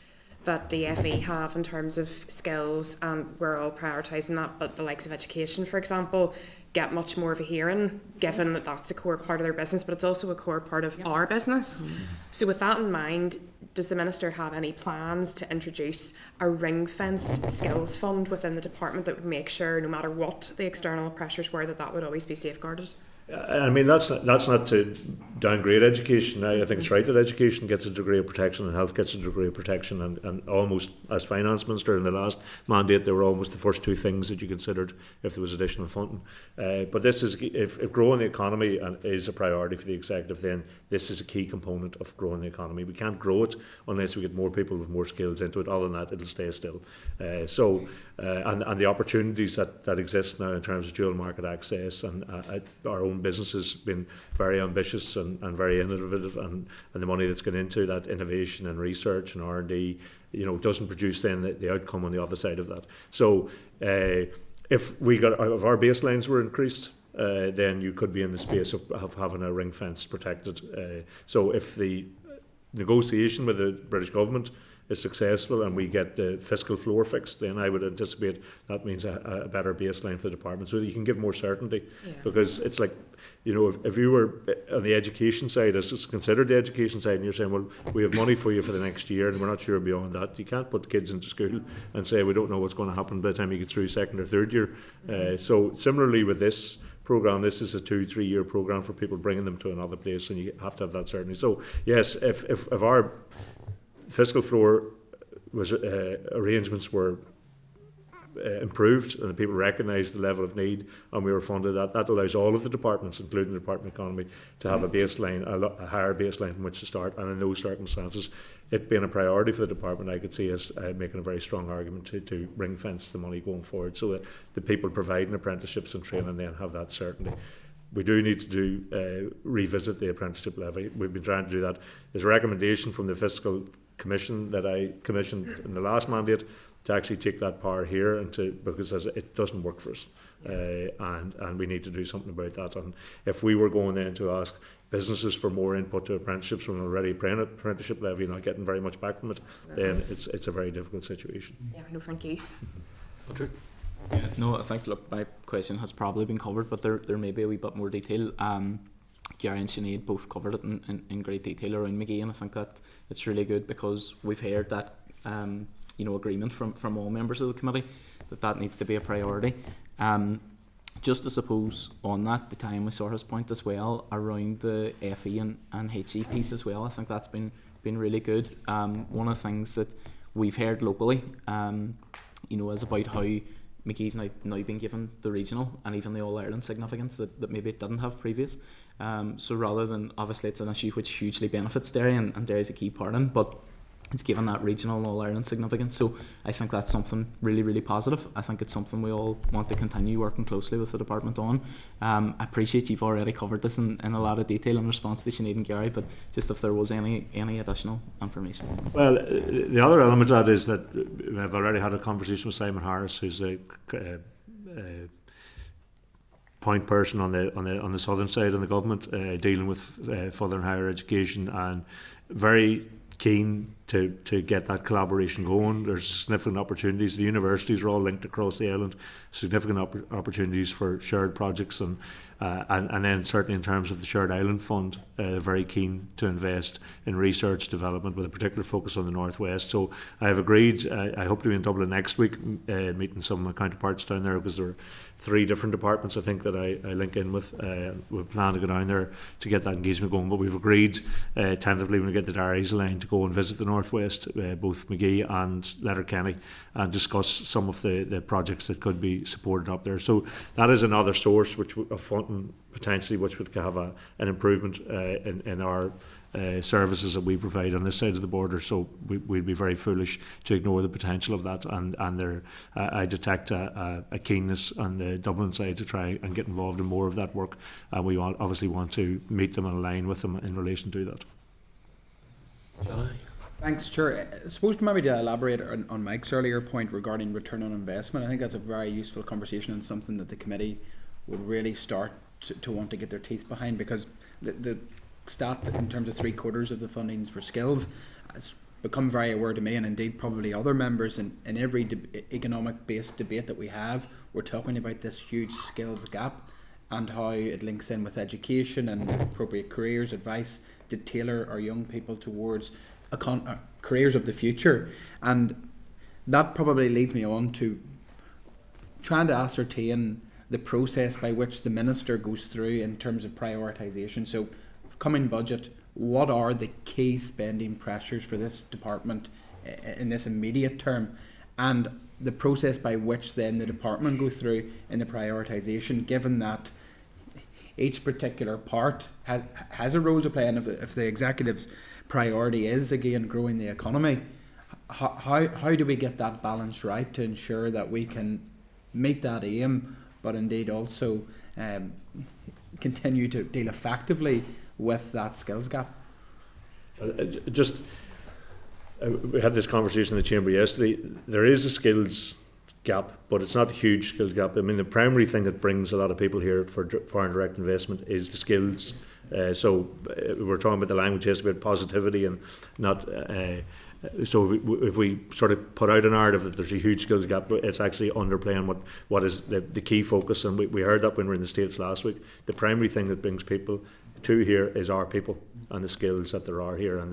that DFE have in terms of skills, and we're all prioritising that, but the likes of education, for example, get much more of a hearing, given that that's a core part of their business, but it's also a core part of our business. So with that in mind, does the Minister have any plans to introduce a ring-fenced skills fund within the department that would make sure, no matter what the external pressures were, that would always be safeguarded? I mean, that's not to downgrade education. I think it's right that education gets a degree of protection and health gets a degree of protection, and almost, as Finance Minister in the last mandate, they were almost the first two things that you considered if there was additional funding. But this is, if growing the economy is a priority for the executive, then this is a key component of growing the economy. We can't grow it unless we get more people with more skills into it. Other than that, it'll stay still. And the opportunities that exist now in terms of dual market access, and our own business has been very ambitious and very innovative, and the money that's gone into that innovation and research and R&D, you know, doesn't produce then the outcome on the other side of that. So if our baselines were increased, then you could be in the space of having a ring fence protected. So if the negotiation with the British government is successful and we get the fiscal floor fixed, then I would anticipate that means a better baseline for the department, so that you can give more certainty. Because it's like, you know, if you were on the education side, as it's considered the education side, and you're saying, well, we have money for you for the next year and we're not sure beyond that, you can't put kids into school and say we don't know what's going to happen by the time you get through second or third year. So similarly with this programme, this is a 2-3 year programme for people, bringing them to another place, and you have to have that certainty. So yes, if our fiscal floor was arrangements were improved and the people recognised the level of need and we were funded, that allows all of the departments, including the Department of Economy, to have a baseline, a higher baseline from which to start. And in those circumstances, it being a priority for the department, I could see us making a very strong argument to ring fence the money going forward, so that the people providing apprenticeships and training then have that certainty. We do need to revisit the apprenticeship levy. We've been trying to do that. There's a recommendation from the Fiscal Commission that I commissioned in the last mandate to actually take that power here, and because it doesn't work for us, and we need to do something about that. And if we were going then to ask businesses for more input to apprenticeships when already apprenticeship levy not getting very much back from it, then it's a very difficult situation. Yeah, no, thank you. Patrick? Yeah, no, I think, look, my question has probably been covered, but there may be a wee bit more detail. Gary and Sinead both covered it in great detail around McGee, and I think that it's really good, because we've heard that agreement from all members of the committee that needs to be a priority. Just to suppose on that, the time we saw his point as well around the FE and HE piece as well, I think that's been really good. One of the things that we've heard locally, is about how McGee's now been given the regional and even the All-Ireland significance that maybe it didn't have previous. So rather than, obviously it's an issue which hugely benefits Derry, and Derry's a key part in, but it's given that regional and All-Ireland significance. So I think that's something really, really positive. I think it's something we all want to continue working closely with the department on. I appreciate you've already covered this in a lot of detail in response to Sinead and Gary, but just if there was any additional information. Well, the other element of that is that I've already had a conversation with Simon Harris, who's a point person on the southern side of the government, dealing with further and higher education, and very keen to get that collaboration going. There's significant opportunities. The universities are all linked across the island. Significant opportunities for shared projects, and then certainly in terms of the Shared Island Fund, very keen to invest in research development with a particular focus on the Northwest. So I have agreed. I hope to be in Dublin next week, meeting some of my counterparts down there, because there are 3 different departments I think that I link in with. We plan to go down there to get that engagement going, but we've agreed tentatively when we get the diaries aligned to go and visit the Northwest, both McGee and Letterkenny, and discuss some of the projects that could be supported up there. So that is another source of funding potentially, which would have an improvement in our services that we provide on this side of the border. So we'd be very foolish to ignore the potential of that, and there I detect a keenness on the Dublin side to try and get involved in more of that work, and we obviously want to meet them and align with them in relation to that. Thanks, Chair. I suppose maybe to elaborate on Mike's earlier point regarding return on investment, I think that's a very useful conversation and something that the committee would really start to want to get their teeth behind, because the stat in terms of 3/4 of the fundings for skills has become very aware to me, and indeed probably other members in every economic based debate that we have. We're talking about this huge skills gap and how it links in with education and appropriate careers advice to tailor our young people towards careers of the future. And that probably leads me on to trying to ascertain the process by which the Minister goes through in terms of prioritisation. So coming budget, what are the key spending pressures for this department in this immediate term, and the process by which then the department go through in the prioritisation, given that each particular part has a role to play, and if the executive's priority is again growing the economy, how do we get that balance right to ensure that we can meet that aim, but indeed also continue to deal effectively with that skills gap? We had this conversation in the chamber yesterday. There is a skills gap, but it's not a huge skills gap. I mean, the primary thing that brings a lot of people here for foreign direct investment is the skills. So we're talking about the language yesterday, about positivity and not So if we sort of put out a narrative that there's a huge skills gap, it's actually underplaying what is the key focus. And we heard that when we were in the States last week. The primary thing that brings people to here is our people and the skills that there are here and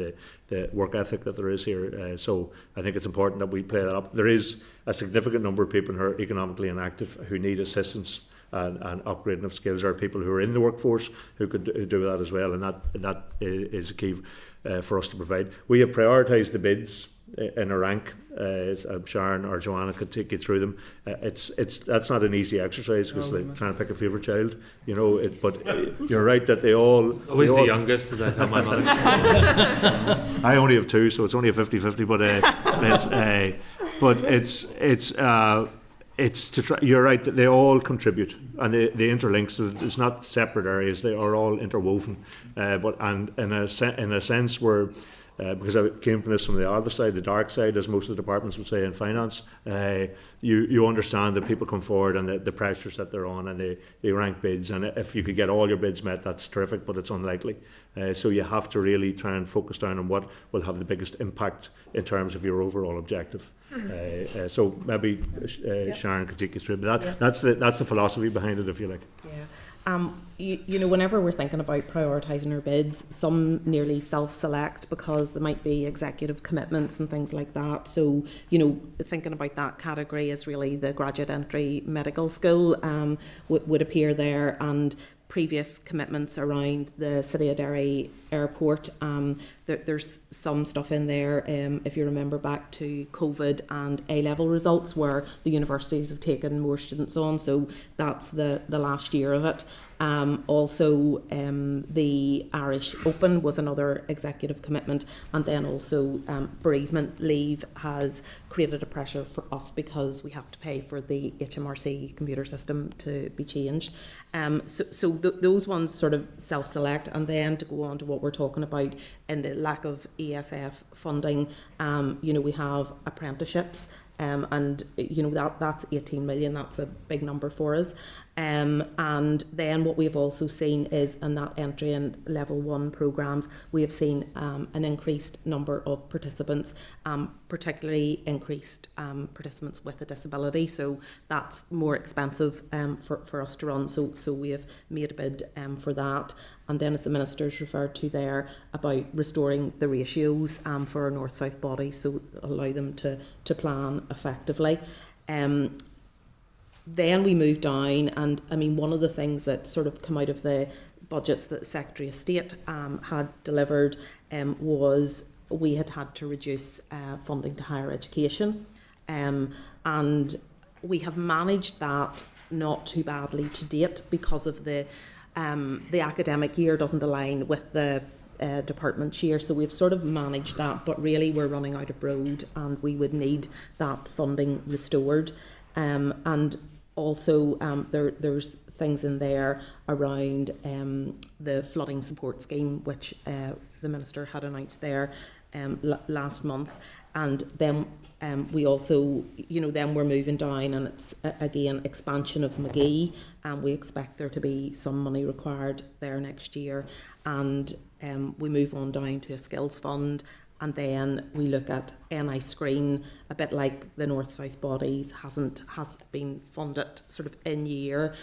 the work ethic that there is here. So I think it's important that we play that up. There is a significant number of people who are economically inactive who need assistance and upgrading of skills. There are people who are in the workforce who could do that as well, and that is a key for us to provide. We have prioritised the bids in a rank. Sharon or Joanna could take you through them. That's not an easy exercise because like trying to pick a favourite child, you know. But you're right that they all always the youngest, as I tell my mother. I only have two, so it's only a 50-50. But it's to try. You're right that they all contribute and they interlink. So it's not separate areas; they are all interwoven. And in a sense, we're because I came from the other side, the dark side, as most of the departments would say in finance. You understand that people come forward and the pressures that they're on, and they rank bids. And if you could get all your bids met, that's terrific, but it's unlikely. So you have to really try and focus down on what will have the biggest impact in terms of your overall objective. So maybe Sharon could take you through, but that's the philosophy behind it, if you like. Yeah. You know, whenever we're thinking about prioritising our bids, some nearly self-select because there might be executive commitments and things like that. So, you know, thinking about that category is really the graduate entry medical school would appear there, and previous commitments around the City of Derry Airport. There's some stuff in there, if you remember back to COVID and A-level results, where the universities have taken more students on, so that's the last year of it. Also, the Irish Open was another executive commitment, and then also bereavement leave has created a pressure for us because we have to pay for the HMRC computer system to be changed. So those ones sort of self-select, and then to go on to what we're talking about in the lack of ESF funding, you know, we have apprenticeships. And you know that's 18 million. That's a big number for us. And then what we've also seen is in that entry and level 1 programs, we have seen an increased number of participants, particularly increased participants with a disability. So that's more expensive for us to run. So we have made a bid for that. And then, as the Minister's referred to there, about restoring the ratios for our north-south bodies, so allow them to plan effectively. Then we move down, and I mean, one of the things that sort of come out of the budgets that the Secretary of State had delivered was we had to reduce funding to higher education, and we have managed that not too badly to date because of the academic year doesn't align with the department's year, so we've sort of managed that, but really we're running out of road and we would need that funding restored. And also there's things in there around the flooding support scheme, which the Minister had announced there last month, and then we also, you know, then we're moving down, and it's again expansion of McGee, and we expect there to be some money required there next year, and we move on down to a skills fund, and then we look at NI Screen, a bit like the north-south bodies, hasn't been funded sort of in year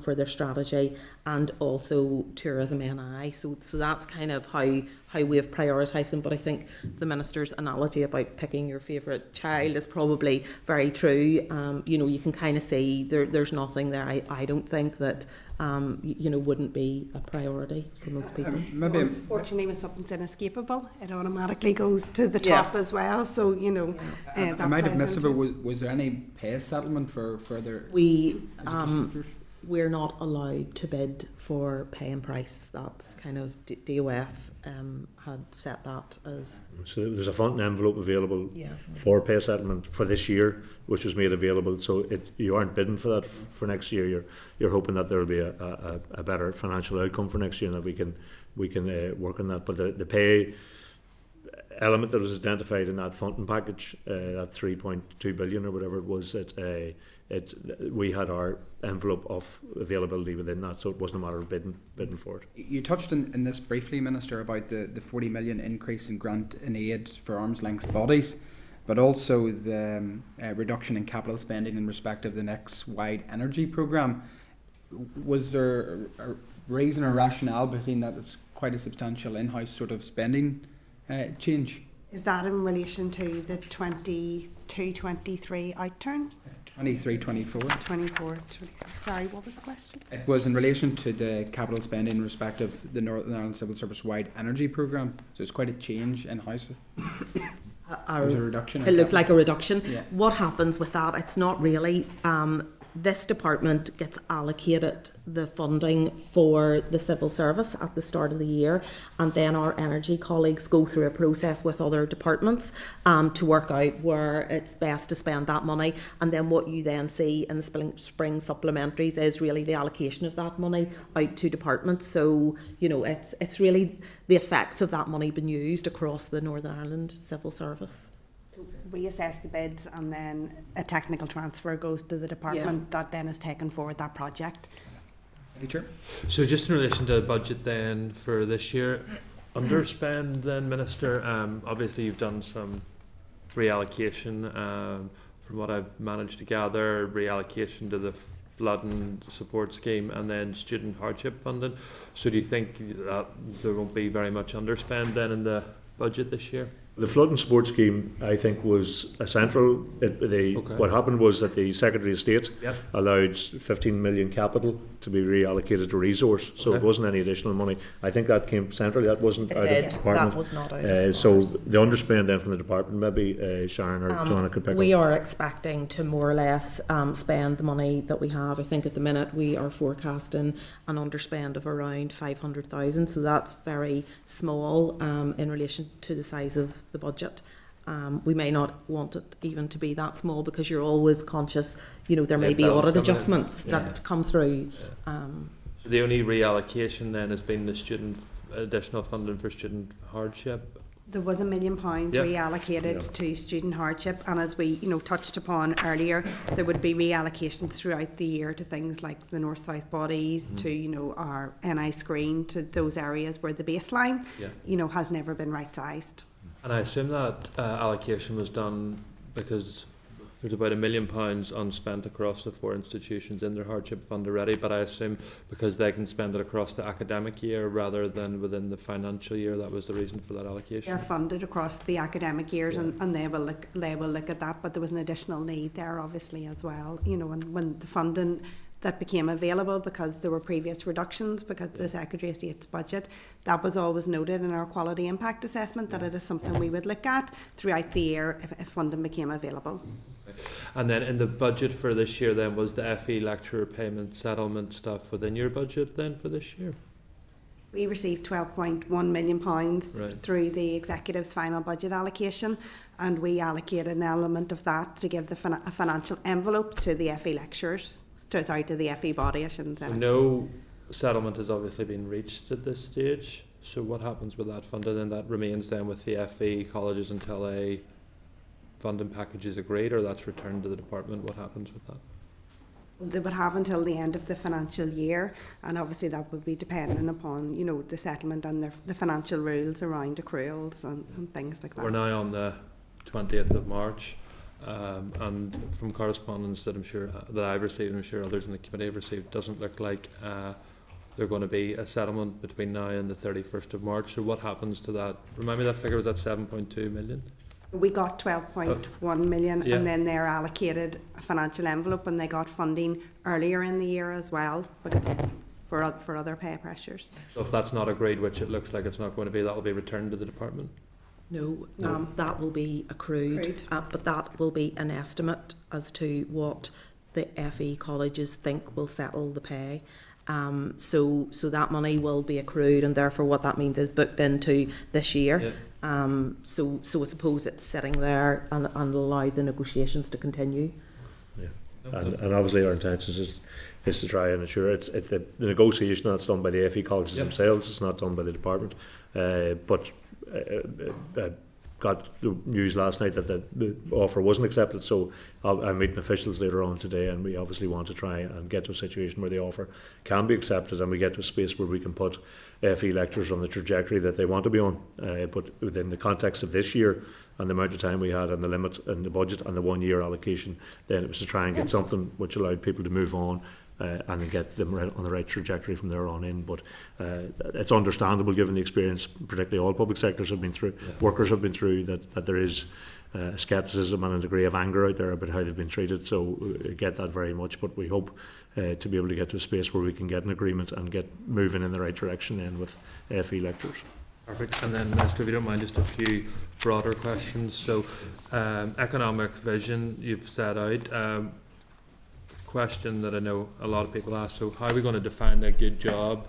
for their strategy, and also tourism NI. So that's kind of how we have prioritised them. But I think the Minister's analogy about picking your favourite child is probably very true. You know, you can kind of see there's nothing there. I don't think that you know, wouldn't be a priority for most people. Maybe unfortunately, when something's inescapable, it automatically goes to the top as well. So you know, I might have missed it, but was there any pay settlement for further? We're not allowed to bid for pay and price. That's kind of DOF had set that as. So there's a funding envelope available for pay settlement for this year, which was made available. So you aren't bidding for that for next year. You're hoping that there will be a better financial outcome for next year, and that we can work on that. But the pay, element that was identified in that funding package, that 3.2 billion or whatever it was, we had our envelope of availability within that, so it wasn't a matter of bidding for it. You touched in this briefly, Minister, about the 40 million increase in grant and aid for arm's length bodies, but also the reduction in capital spending in respect of the next wide energy programme. Was there a reason or rationale behind that? It's quite a substantial in-house sort of spending change. Is that in relation to the 22-23 outturn? 23-24. 24. Sorry, what was the question? It was in relation to the capital spending in respect of the Northern Ireland Civil Service wide energy programme. So it's quite a change in-house. Was a reduction? It looked like a reduction. Yeah. What happens with that? It's not really. This department gets allocated the funding for the civil service at the start of the year, and then our energy colleagues go through a process with other departments to work out where it's best to spend that money. And then what you then see in the spring supplementaries is really the allocation of that money out to departments. So, you know, it's really the effects of that money being used across the Northern Ireland civil service. We assess the bids, and then a technical transfer goes to the department that then is taken forward that project. Teacher. So just in relation to the budget then for this year, underspend then, Minister, obviously you've done some reallocation, from what I've managed to gather, reallocation to the flooding support scheme and then student hardship funding. So do you think that there won't be very much underspend then in the budget this year? The flood and support scheme, I think, was a central. What happened was that the Secretary of State allowed 15 million capital to be reallocated to resource, so it wasn't any additional money. I think that came centrally. That wasn't out of the department. That was not out of so the underspend then from the department, maybe Sharon or Joanna could pick up. We are expecting to more or less spend the money that we have. I think at the minute we are forecasting an underspend of around 500,000, so that's very small in relation to the size of the budget. We may not want it even to be that small because you're always conscious, you know, there may be audit adjustments that come through. So the only reallocation then has been the student additional funding for student hardship. There was £1 million reallocated to student hardship, and as we touched upon earlier, there would be reallocations throughout the year to things like the north-south bodies, to our NI screen, to those areas where the baseline has never been right-sized. And I assume that allocation was done because there's about £1 million unspent across the 4 institutions in their hardship fund already, but I assume because they can spend it across the academic year rather than within the financial year, that was the reason for that allocation. They're funded across the academic years, and they will look at that, but there was an additional need there obviously as well, and when the funding that became available because there were previous reductions because of the Secretary of State's budget, that was always noted in our quality impact assessment that it is something we would look at throughout the year if funding became available. And then in the budget for this year then, was the FE lecturer payment settlement stuff within your budget then for this year? We received £12.1 million through the Executive's final budget allocation, and we allocated an element of that to give a financial envelope to the FE lecturers. To the FE body, I shouldn't say. No settlement has obviously been reached at this stage, so what happens with that funding? Then that remains then with the FE colleges until a funding package is agreed, or that's returned to the department. What happens with that? They would have until the end of the financial year, and obviously that would be dependent upon the settlement and the financial rules around accruals and things like that. We're now on the 20th of March. And from correspondence that I'm sure that I've received, and I'm sure others in the committee have received, doesn't look like there's going to be a settlement between now and the 31st of March. So what happens to that? Remind me, that figure was at 7.2 million? We got 12.1 million, and then they're allocated a financial envelope, and they got funding earlier in the year as well, but it's for other pay pressures. So if that's not agreed, which it looks like it's not going to be, that will be returned to the department? No, that will be accrued. But that will be an estimate as to what the FE colleges think will settle the pay. So that money will be accrued, and therefore what that means is booked into this year. So I suppose it's sitting there and allow the negotiations to continue. And obviously our intention is to try and ensure it's the negotiation that's done by the FE colleges themselves. It's not done by the department, but got the news last night that the offer wasn't accepted. So I'm meeting officials later on today, and we obviously want to try and get to a situation where the offer can be accepted, and we get to a space where we can put FE lecturers on the trajectory that they want to be on. But within the context of this year and the amount of time we had and the limit and the budget and the 1 year allocation, then it was to try and get something which allowed people to move on and then get them on the right trajectory from there on in. But it's understandable given the experience, particularly all public sectors have been through, workers have been through, that there is scepticism and a degree of anger out there about how they've been treated. So we get that very much, but we hope to be able to get to a space where we can get an agreement and get moving in the right direction then with FE lecturers. Perfect. And then, Minister, if you don't mind, just a few broader questions. So, economic vision you've set out. Question that I know a lot of people ask, so how are we going to define a good job?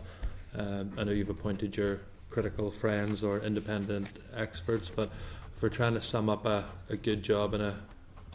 I know you've appointed your critical friends or independent experts, but if we're trying to sum up a good job in a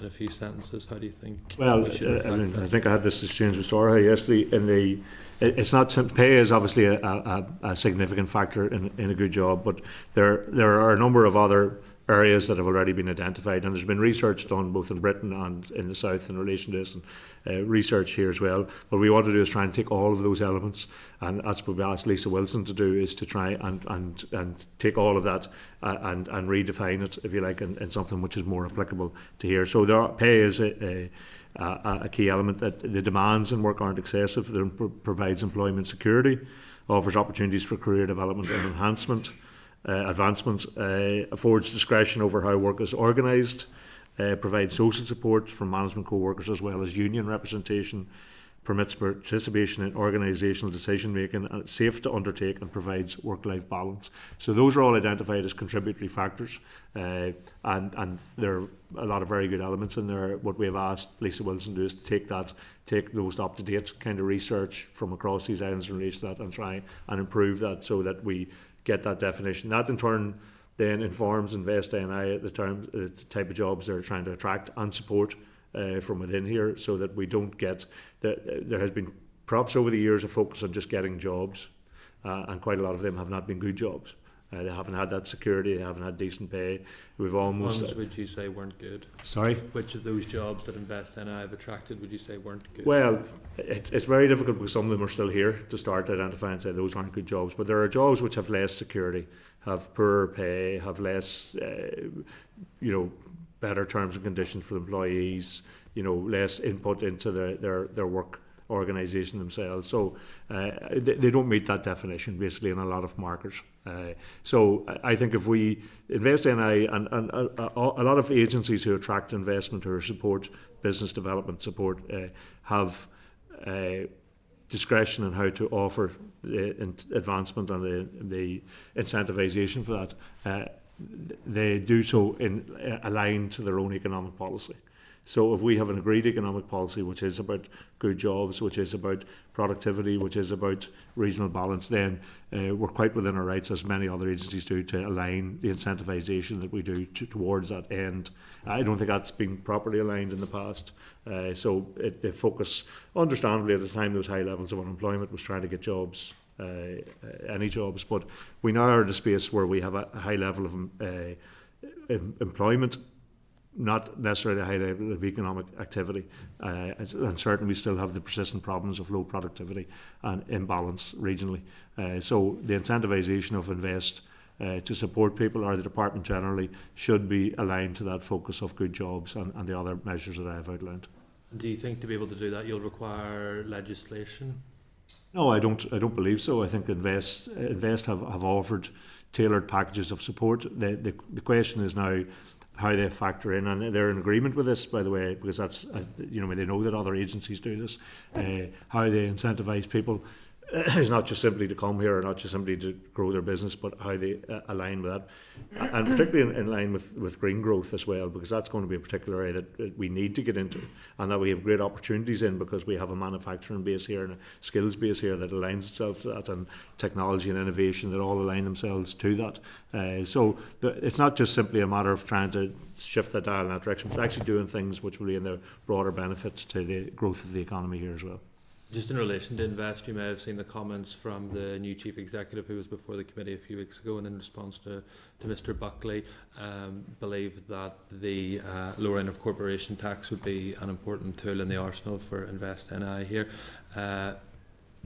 few sentences, how do you think? Well, I think I had this exchange with Soraya yesterday. It's not pay is obviously a significant factor in a good job, but there are a number of other areas that have already been identified, and there's been research done both in Britain and in the South in relation to this, and research here as well. What we want to do is try and take all of those elements, and that's what we asked Lisa Wilson to do, is to try and take all of that and redefine it, if you like, in something which is more applicable to here. So pay is a key element. That the demands in work aren't excessive. It provides employment security, offers opportunities for career development and advancement, affords discretion over how work is organised, provides social support from management co-workers as well as union representation, permits participation in organisational decision making, and it's safe to undertake, and provides work-life balance. So those are all identified as contributory factors, and there are a lot of very good elements in there. What we have asked Lisa Wilson to do is to take those up-to-date kind of research from across these islands in relation to that and try and improve that so that we get that definition. That in turn then informs Invest NI the type of jobs they're trying to attract and support from within here, so that we don't get there has been perhaps over the years a focus on just getting jobs, and quite a lot of them have not been good jobs. They haven't had that security, they haven't had decent pay. We've almost... Ones would you say weren't good? Sorry? Which of those jobs that Invest NI have attracted would you say weren't good? Well, it's very difficult because some of them are still here to start to identify and say those aren't good jobs. But there are jobs which have less security, have poorer pay, have less, better terms and conditions for the employees, less input into their work organisation themselves. So they don't meet that definition basically in a lot of markets. So I think if we Invest NI and a lot of agencies who attract investment or support business development support have discretion on how to offer the advancement and the incentivisation for that. They do so aligned to their own economic policy. So if we have an agreed economic policy which is about good jobs, which is about productivity, which is about reasonable balance, then we're quite within our rights, as many other agencies do, to align the incentivisation that we do towards that end. I don't think that's been properly aligned in the past. So the focus, understandably at the time, those high levels of unemployment was trying to get jobs, any jobs, but we now are in a space where we have a high level of employment, not necessarily a high level of economic activity, and certainly we still have the persistent problems of low productivity and imbalance regionally. So the incentivisation of Invest to support people, or the department generally, should be aligned to that focus of good jobs and the other measures that I have outlined. Do you think to be able to do that you'll require legislation? No, I don't believe so. I think Invest have offered tailored packages of support. The question is now how they factor in, and they're in agreement with this, by the way, because that's they know that other agencies do this. How they incentivise people is not just simply to come here or not just simply to grow their business, but how they align with that, and particularly in line with green growth as well, because that's going to be a particular area that we need to get into, and that we have great opportunities in, because we have a manufacturing base here and a skills base here that aligns itself to that, and technology and innovation that all align themselves to that. So it's not just simply a matter of trying to shift the dial in that direction, but actually doing things which will be in the broader benefit to the growth of the economy here as well. Just in relation to Invest, you may have seen the comments from the new chief executive who was before the committee a few weeks ago, and in response to Mr. Buckley, believed that the lowering of corporation tax would be an important tool in the arsenal for Invest NI here.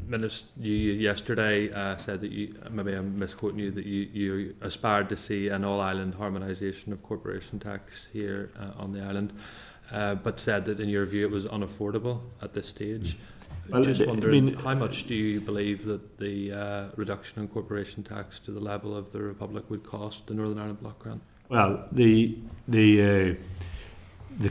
Minister, you yesterday said that you, maybe I'm misquoting you, that you aspired to see an all-island harmonisation of corporation tax here on the island, but said that in your view it was unaffordable at this stage. Well, just wondering, how uh, much do you believe that the reduction in corporation tax to the level of the Republic would cost the Northern Ireland Block Grant? Well, the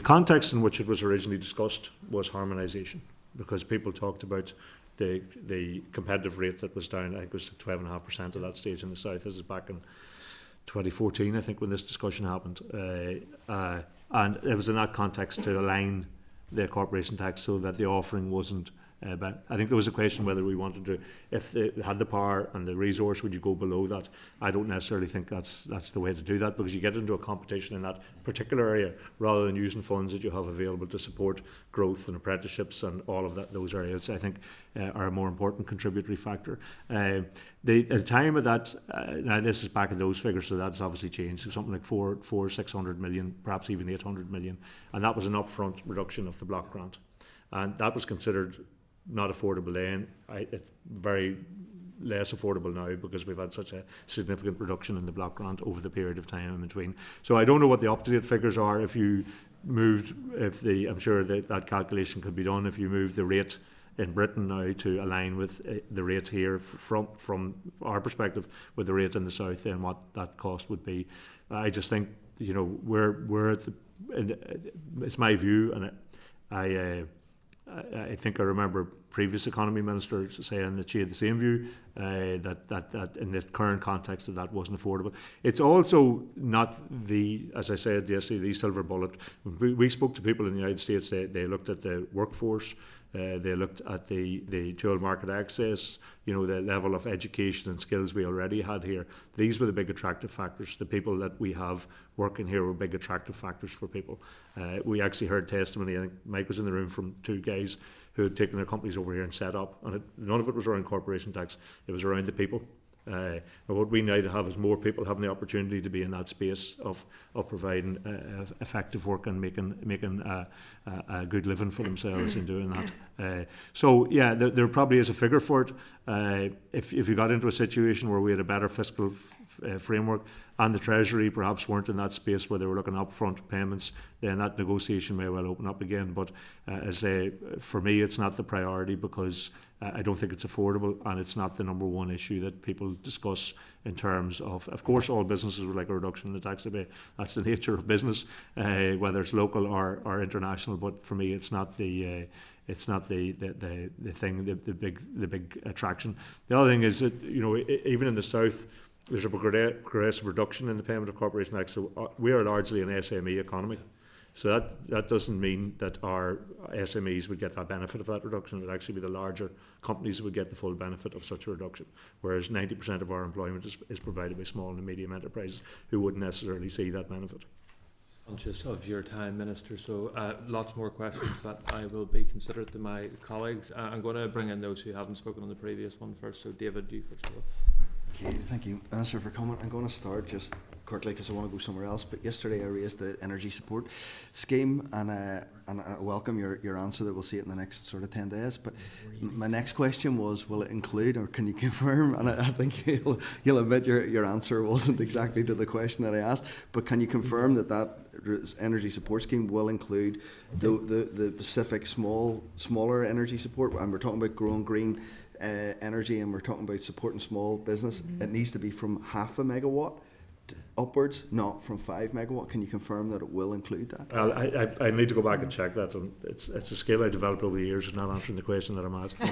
context in which it was originally discussed was harmonisation, because people talked about the competitive rate that was down. I think it was 12.5% at that stage in the south. This is back in 2014, I think, when this discussion happened, and it was in that context to align the corporation tax so that the offering wasn't. But I think there was a question whether we wanted to, if they had the power and the resource, would you go below that? I don't necessarily think that's the way to do that, because you get into a competition in that particular area rather than using funds that you have available to support growth and apprenticeships and all of that. Those areas, I think, are a more important contributory factor. At the time of that, now this is back in those figures, so that's obviously changed. So something like 600 million, perhaps even 800 million, and that was an upfront reduction of the block grant, and that was considered not affordable then. It's very less affordable now, because we've had such a significant reduction in the block grant over the period of time in between. So I don't know what the up-to-date figures are. If you moved, I'm sure that calculation could be done. If you move the rate in Britain now to align with the rate here from our perspective with the rate in the south, then what that cost would be. I just think, we're at it's my view, and I think I remember previous economy ministers saying that she had the same view, that in the current context that wasn't affordable. It's also not as I said yesterday, the silver bullet. When we spoke to people in the United States, they looked at the workforce, they looked at the dual market access, the level of education and skills we already had here. These were the big attractive factors. The people that we have working here were big attractive factors for people. We actually heard testimony, I think Mike was in the room, from two guys who had taken their companies over here and set up, and none of it was around corporation tax, it was around the people. And what we now have is more people having the opportunity to be in that space of providing effective work and making a good living for themselves in doing that. So yeah, there probably is a figure for it. If you got into a situation where we had a better fiscal framework and the Treasury perhaps weren't in that space where they were looking at upfront payments, then that negotiation may well open up again. But for me, it's not the priority, because I don't think it's affordable, and it's not the number one issue that people discuss in terms of course, all businesses would like a reduction in the tax debate. That's the nature of business, whether it's local or international. But for me, it's not the thing, the big attraction. The other thing is that even in the south, there's a progressive reduction in the payment of corporation tax. So we are largely an SME economy. So that doesn't mean that our SMEs would get that benefit of that reduction. It would actually be the larger companies that would get the full benefit of such a reduction, whereas 90% of our employment is provided by small and medium enterprises who wouldn't necessarily see that benefit. Conscious of your time, Minister, so lots more questions, but I will be considerate to my colleagues. I'm going to bring in those who haven't spoken on the previous one first. So David, you first of all. Okay, thank you, Minister, for coming. I'm going to start just quickly because I want to go somewhere else. But yesterday I raised the energy support scheme, and I welcome your answer that we'll see it in the next sort of 10 days. But my next question was, will it include, or can you confirm? And I think you'll admit your answer wasn't exactly to the question that I asked. But can you confirm that energy support scheme will include the specific smaller energy support? And we're talking about growing green energy, and we're talking about supporting small business. It needs to be from 0.5 megawatt upwards, not from 5 megawatt. Can you confirm that it will include that? Well, I need to go back and check that. And it's a skill I developed over the years, not answering the question that I'm asking.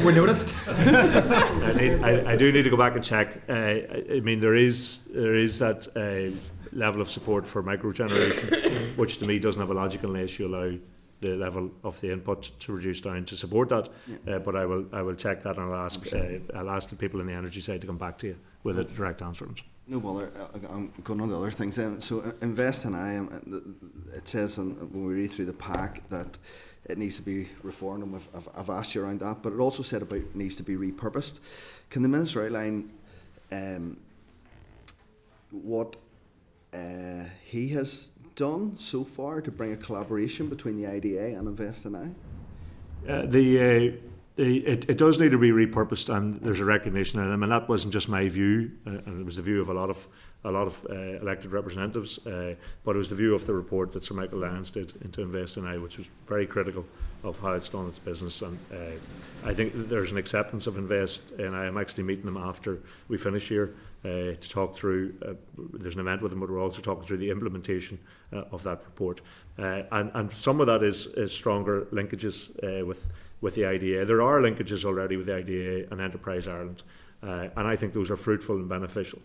We noticed. I do need to go back and check. I mean, there is that level of support for micro generation, which to me doesn't have a logic unless you allow the level of the input to reduce down to support that. But I will check that, and I'll ask the people in the energy side to come back to you with a direct answer. No bother. I'm going on to other things then. So Invest in I, it says when we read through the pack that it needs to be reformed, and I've asked you around that, but it also said about it needs to be repurposed. Can the Minister outline what he has done so far to bring a collaboration between the IDA and Invest in I? It does need to be repurposed, and there's a recognition of them, and that wasn't just my view, and it was the view of a lot of elected representatives, but it was the view of the report that Sir Michael Lyons did into Invest in I, which was very critical of how it's done its business, and I think that there's an acceptance of Invest in I. I'm actually meeting them after we finish here to talk through. There's an event with them, but we're also talking through the implementation of that report, and some of that is stronger linkages with the IDA. There are linkages already with the IDA and Enterprise Ireland, and I think those are fruitful and beneficial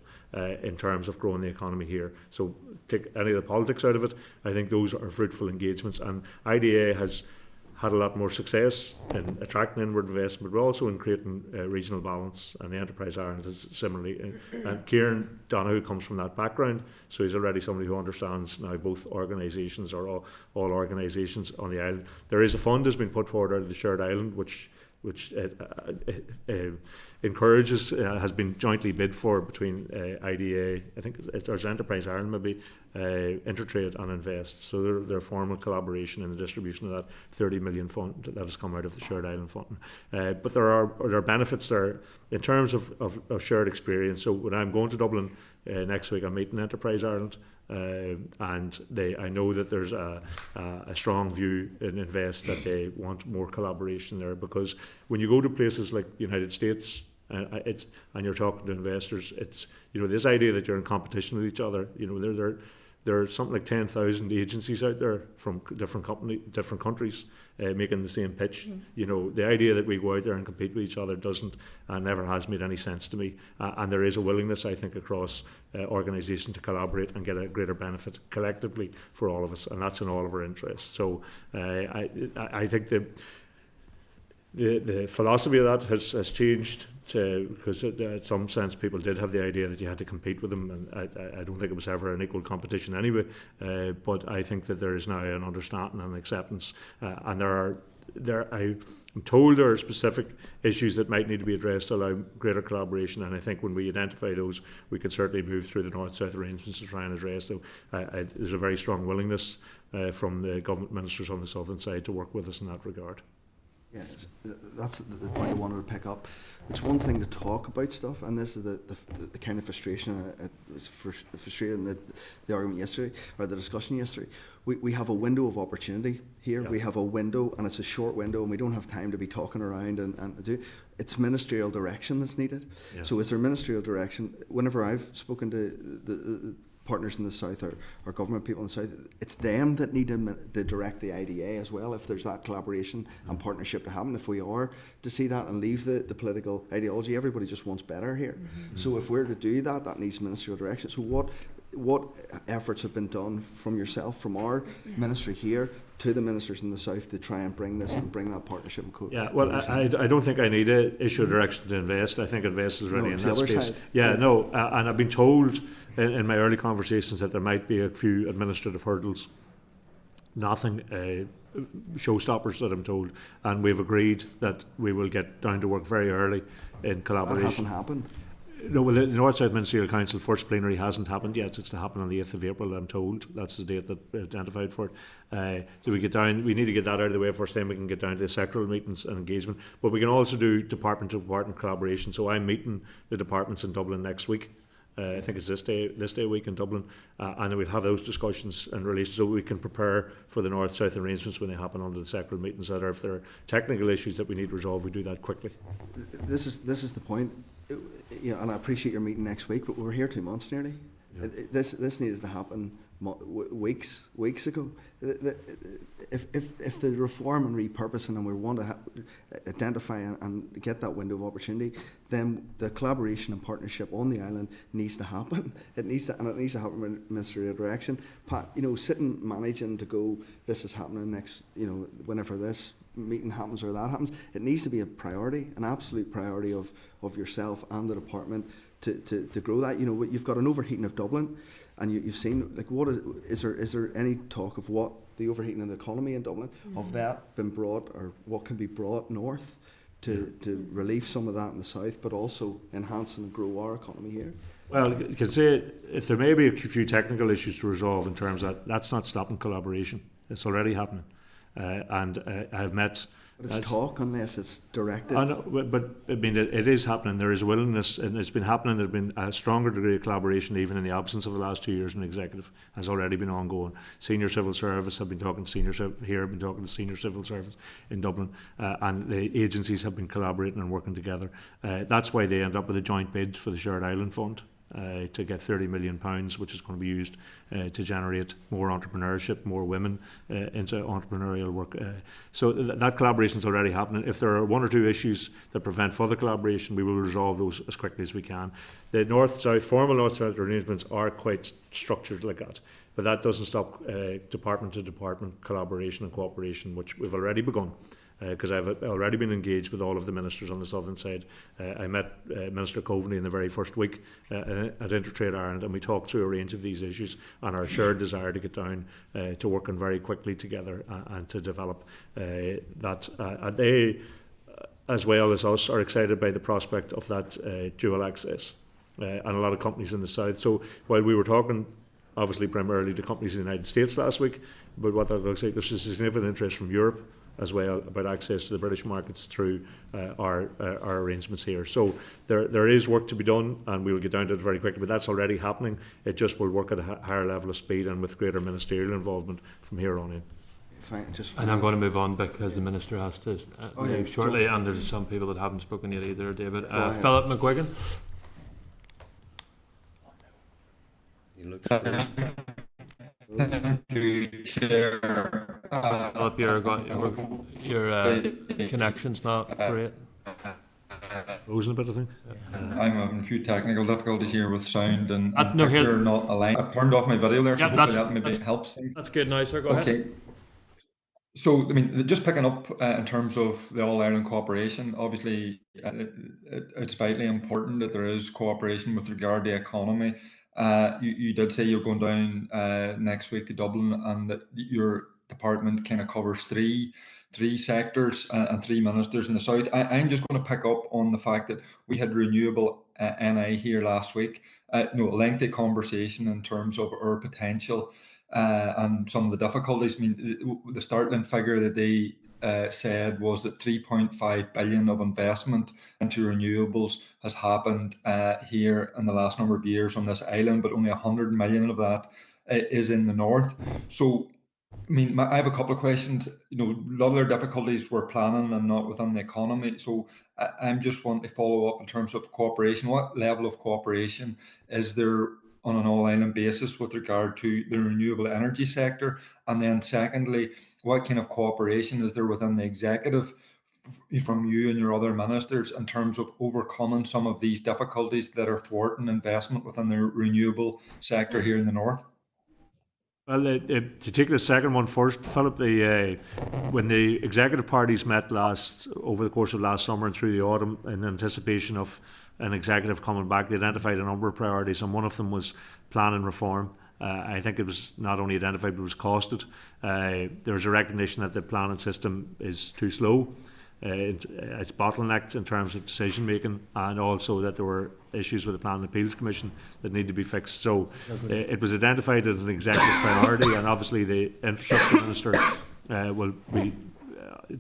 in terms of growing the economy here. So take any of the politics out of it, I think those are fruitful engagements, and IDA has had a lot more success in attracting inward investment, but also in creating regional balance, and the Enterprise Ireland is similarly. And Kieran Donoghue comes from that background, so he's already somebody who understands now both organisations, or all organisations on the island. There is a fund that's been put forward out of the Shared Island, which encourages, has been jointly bid for between IDA, I think there's Enterprise Ireland maybe, Intertrade and Invest. So they're formal collaboration in the distribution of that 30 million fund that has come out of the Shared Island Fund. But there are benefits there in terms of shared experience. So when I'm going to Dublin next week, I'm meeting Enterprise Ireland, and I know that there's a strong view in Invest that they want more collaboration there, because when you go to places like the United States, and you're talking to investors, it's, you know, this idea that you're in competition with each other. You know, there are something like 10,000 agencies out there from different countries making the same pitch. Mm-hmm. You know, the idea that we go out there and compete with each other doesn't and never has made any sense to me. And there is a willingness, I think, across organisations to collaborate and get a greater benefit collectively for all of us, and that's in all of our interests. So I think the philosophy of that has changed, because in some sense people did have the idea that you had to compete with them, and I don't think it was ever an equal competition anyway, but I think that there is now an understanding and acceptance, and I'm told there are specific issues that might need to be addressed to allow greater collaboration, and I think when we identify those, we can certainly move through the North-South arrangements to try and address them. There's a very strong willingness from the government ministers on the southern side to work with us in that regard. Yes, that's the point I wanted to pick up. It's one thing to talk about stuff, and this is the kind of frustration. It was frustrating the argument yesterday, or the discussion yesterday. We have a window of opportunity here. Yeah. We have a window, and it's a short window, and we don't have time to be talking around and do. It's ministerial direction that's needed. Yeah. So is there ministerial direction? Whenever I've spoken to the partners in the south, or government people in the south, it's them that need to direct the IDA as well, if there's that collaboration and partnership to happen. If we are to see that and leave the political ideology, everybody just wants better here. Mm-hmm. So if we're to do that, that needs ministerial direction. So what efforts have been done from yourself, from our ministry here, to the ministers in the south to try and bring this and bring that partnership and code? Yeah, well, I don't think I need to issue a direction to Invest. I think Invest is really in that space. Side. Yeah, no, and I've been told in my early conversations that there might be a few administrative hurdles. Nothing showstoppers that I'm told, and we've agreed that we will get down to work very early in collaboration. That hasn't happened. No, well, the North-South Ministerial Council first plenary hasn't happened yet. It's to happen on the 8th of April, I'm told. That's the date that we identified for it. So we need to get that out of the way first, then we can get down to the sectoral meetings and engagement. But we can also do department-to-department collaboration. So I'm meeting the departments in Dublin next week. I think it's this day week in Dublin, and we'll have those discussions in relation, so we can prepare for the North-South arrangements when they happen under the sectoral meetings. That if there are technical issues that we need resolved, we do that quickly. This is the point. You know, and I appreciate your meeting next week, but we were here 2 months nearly. Yeah. This needed to happen weeks ago. If the reform and repurposing, and we want to identify and get that window of opportunity, then the collaboration and partnership on the island needs to happen. It needs to happen in ministerial direction. You know, sitting managing to go, this is happening next, you know, whenever this meeting happens or that happens, it needs to be a priority, an absolute priority of yourself and the department to grow that. You know, you've got an overheating of Dublin, and you've seen, like, what is there any talk of what the overheating of the economy in Dublin, of that been brought, or what can be brought north to relieve some of that in the south, but also enhance and grow our economy here? Well, you can say if there may be a few technical issues to resolve in terms of that's not stopping collaboration. It's already happening. And I've met... But it's talk unless it's directed. I know, but I mean, it is happening. There is willingness, and it's been happening. There's been a stronger degree of collaboration, even in the absence of the last 2 years in the executive, has already been ongoing. Senior civil service have been talking to senior civil service in Dublin, and the agencies have been collaborating and working together. That's why they end up with a joint bid for the Shared Island Fund. To get £30 million, which is going to be used to generate more entrepreneurship, more women into entrepreneurial work. So that collaboration is already happening. If there are one or two issues that prevent further collaboration, we will resolve those as quickly as we can. The formal north-south arrangements are quite structured like that, but that doesn't stop department-to-department collaboration and cooperation, which we've already begun. Because I've already been engaged with all of the ministers on the southern side. I met Minister Coveney in the very first week at Intertrade Ireland, and we talked through a range of these issues and our shared desire to get down to working very quickly together and to develop that. And they, as well as us, are excited by the prospect of that dual access, and a lot of companies in the south. So while we were talking obviously primarily to companies in the United States last week, but what that looks like, there's a significant interest from Europe as well about access to the British markets through our arrangements here. So there is work to be done, and we will get down to it very quickly, but that's already happening. It just will work at a higher level of speed and with greater ministerial involvement from here on in. And I'm going to move on because the Minister has to leave shortly, and there's some people that haven't spoken yet either, David. Philip McGuigan. You look Thank you, Chair. Philip, your connection's not great. Losing a bit, I think. I'm having a few technical difficulties here with sound and no, they're not aligned. I've turned off my video there, so hopefully that maybe helps things. That's good now, sir. Go ahead. So, I mean, just picking up in terms of the All-Ireland cooperation, obviously it's vitally important that there is cooperation with regard to the economy. You did say you're going down next week to Dublin, and that your department kind of covers three sectors and three ministers in the south. I'm just going to pick up on the fact that we had renewable NI here last week. A lengthy conversation in terms of our potential and some of the difficulties. I mean, the startling figure that they said was that 3.5 billion of investment into renewables has happened here in the last number of years on this island, but only 100 million of that is in the north. So, I mean, I have a couple of questions. A lot of their difficulties were planning and not within the economy. So I'm just wanting to follow up in terms of cooperation. What level of cooperation is there on an all-island basis with regard to the renewable energy sector? And then secondly, what kind of cooperation is there within the executive from you and your other ministers in terms of overcoming some of these difficulties that are thwarting investment within the renewable sector here in the north? Well, to take the second one first, Philip, when the executive parties met over the course of last summer and through the autumn in anticipation of an executive coming back, they identified a number of priorities, and one of them was planning reform. I think it was not only identified, but it was costed. There's a recognition that the planning system is too slow. It's bottlenecked in terms of decision making, and also that there were issues with the Planning Appeals Commission that need to be fixed. So it was identified as an executive priority, and obviously the Infrastructure Minister will be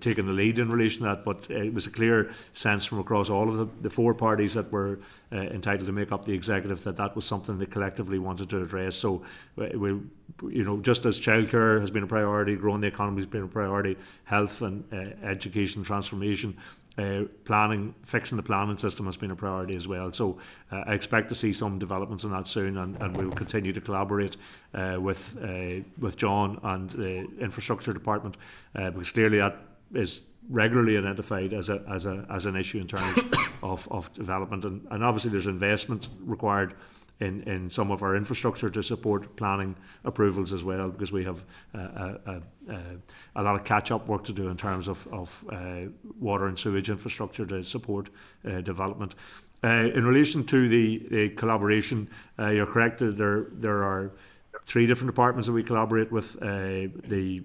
taking the lead in relation to that, but it was a clear sense from across all of the four parties that were entitled to make up the executive that was something they collectively wanted to address. So just as childcare has been a priority, growing the economy has been a priority, health and education transformation, planning, fixing the planning system has been a priority as well. So I expect to see some developments on that soon, and we'll continue to collaborate with John and the Infrastructure Department, because clearly that is regularly identified as an issue in terms of development, and obviously there's investment required in some of our infrastructure to support planning approvals as well, because we have a lot of catch-up work to do in terms of water and sewage infrastructure to support development. In relation to the collaboration, you're correct. There are 3 different departments that we collaborate with. The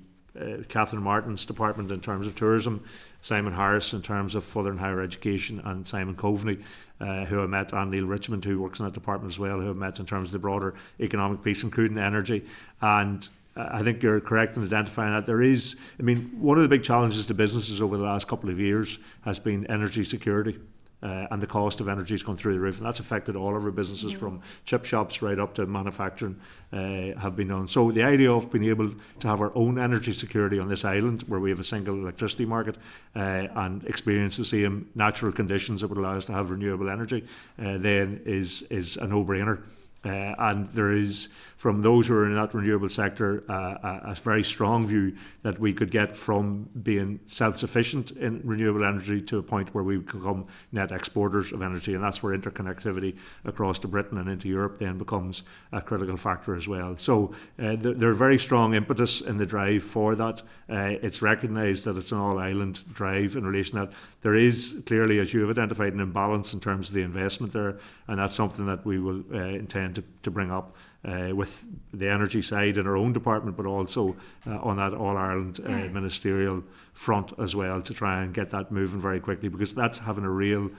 Catherine Martin's department in terms of tourism, Simon Harris in terms of further and higher education, and Simon Coveney, who I met, and Neil Richmond, who works in that department as well, who I met in terms of the broader economic piece, including energy. And I think you're correct in identifying that there is, one of the big challenges to businesses over the last couple of years has been energy security. And the cost of energy has gone through the roof, and that's affected all of our businesses, from chip shops right up to manufacturing, have been done. So the idea of being able to have our own energy security on this island, where we have a single electricity market, and experience the same natural conditions that would allow us to have renewable energy, then is a no-brainer. And there is, from those who are in that renewable sector, a very strong view that we could get from being self-sufficient in renewable energy to a point where we become net exporters of energy, and that's where interconnectivity across to Britain and into Europe then becomes a critical factor as well. So there are very strong impetus in the drive for that. It's recognised that it's an all-island drive in relation to that. There is clearly, as you have identified, an imbalance in terms of the investment there, and that's something that we will intend to bring up with the energy side in our own department, but also on that All-Ireland ministerial front as well, to try and get that moving very quickly, because that's having a real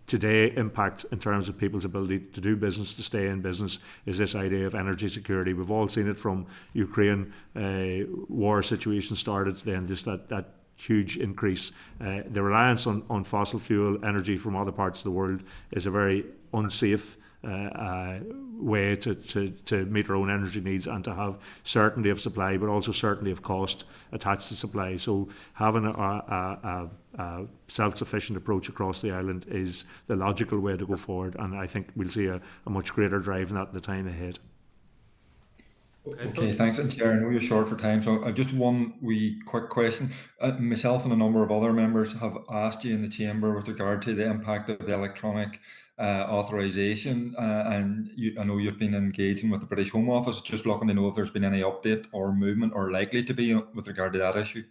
today impact in terms of people's ability to do business, to stay in business, is this idea of energy security. We've all seen it from Ukraine war situation started, then just that huge increase. The reliance on fossil fuel energy from other parts of the world is a very unsafe way to meet our own energy needs and to have certainty of supply, but also certainty of cost attached to supply. So having a self-sufficient approach across the island is the logical way to go forward, and I think we'll see a much greater drive in that in the time ahead. Okay, thanks. And Chair, I know you're short for time, so just one wee quick question. Myself and a number of other members have asked you in the chamber with regard to the impact of the electronic authorisation, and I know you've been engaging with the British Home Office, just looking to know if there's been any update or movement, or likely to be, with regard to that issue.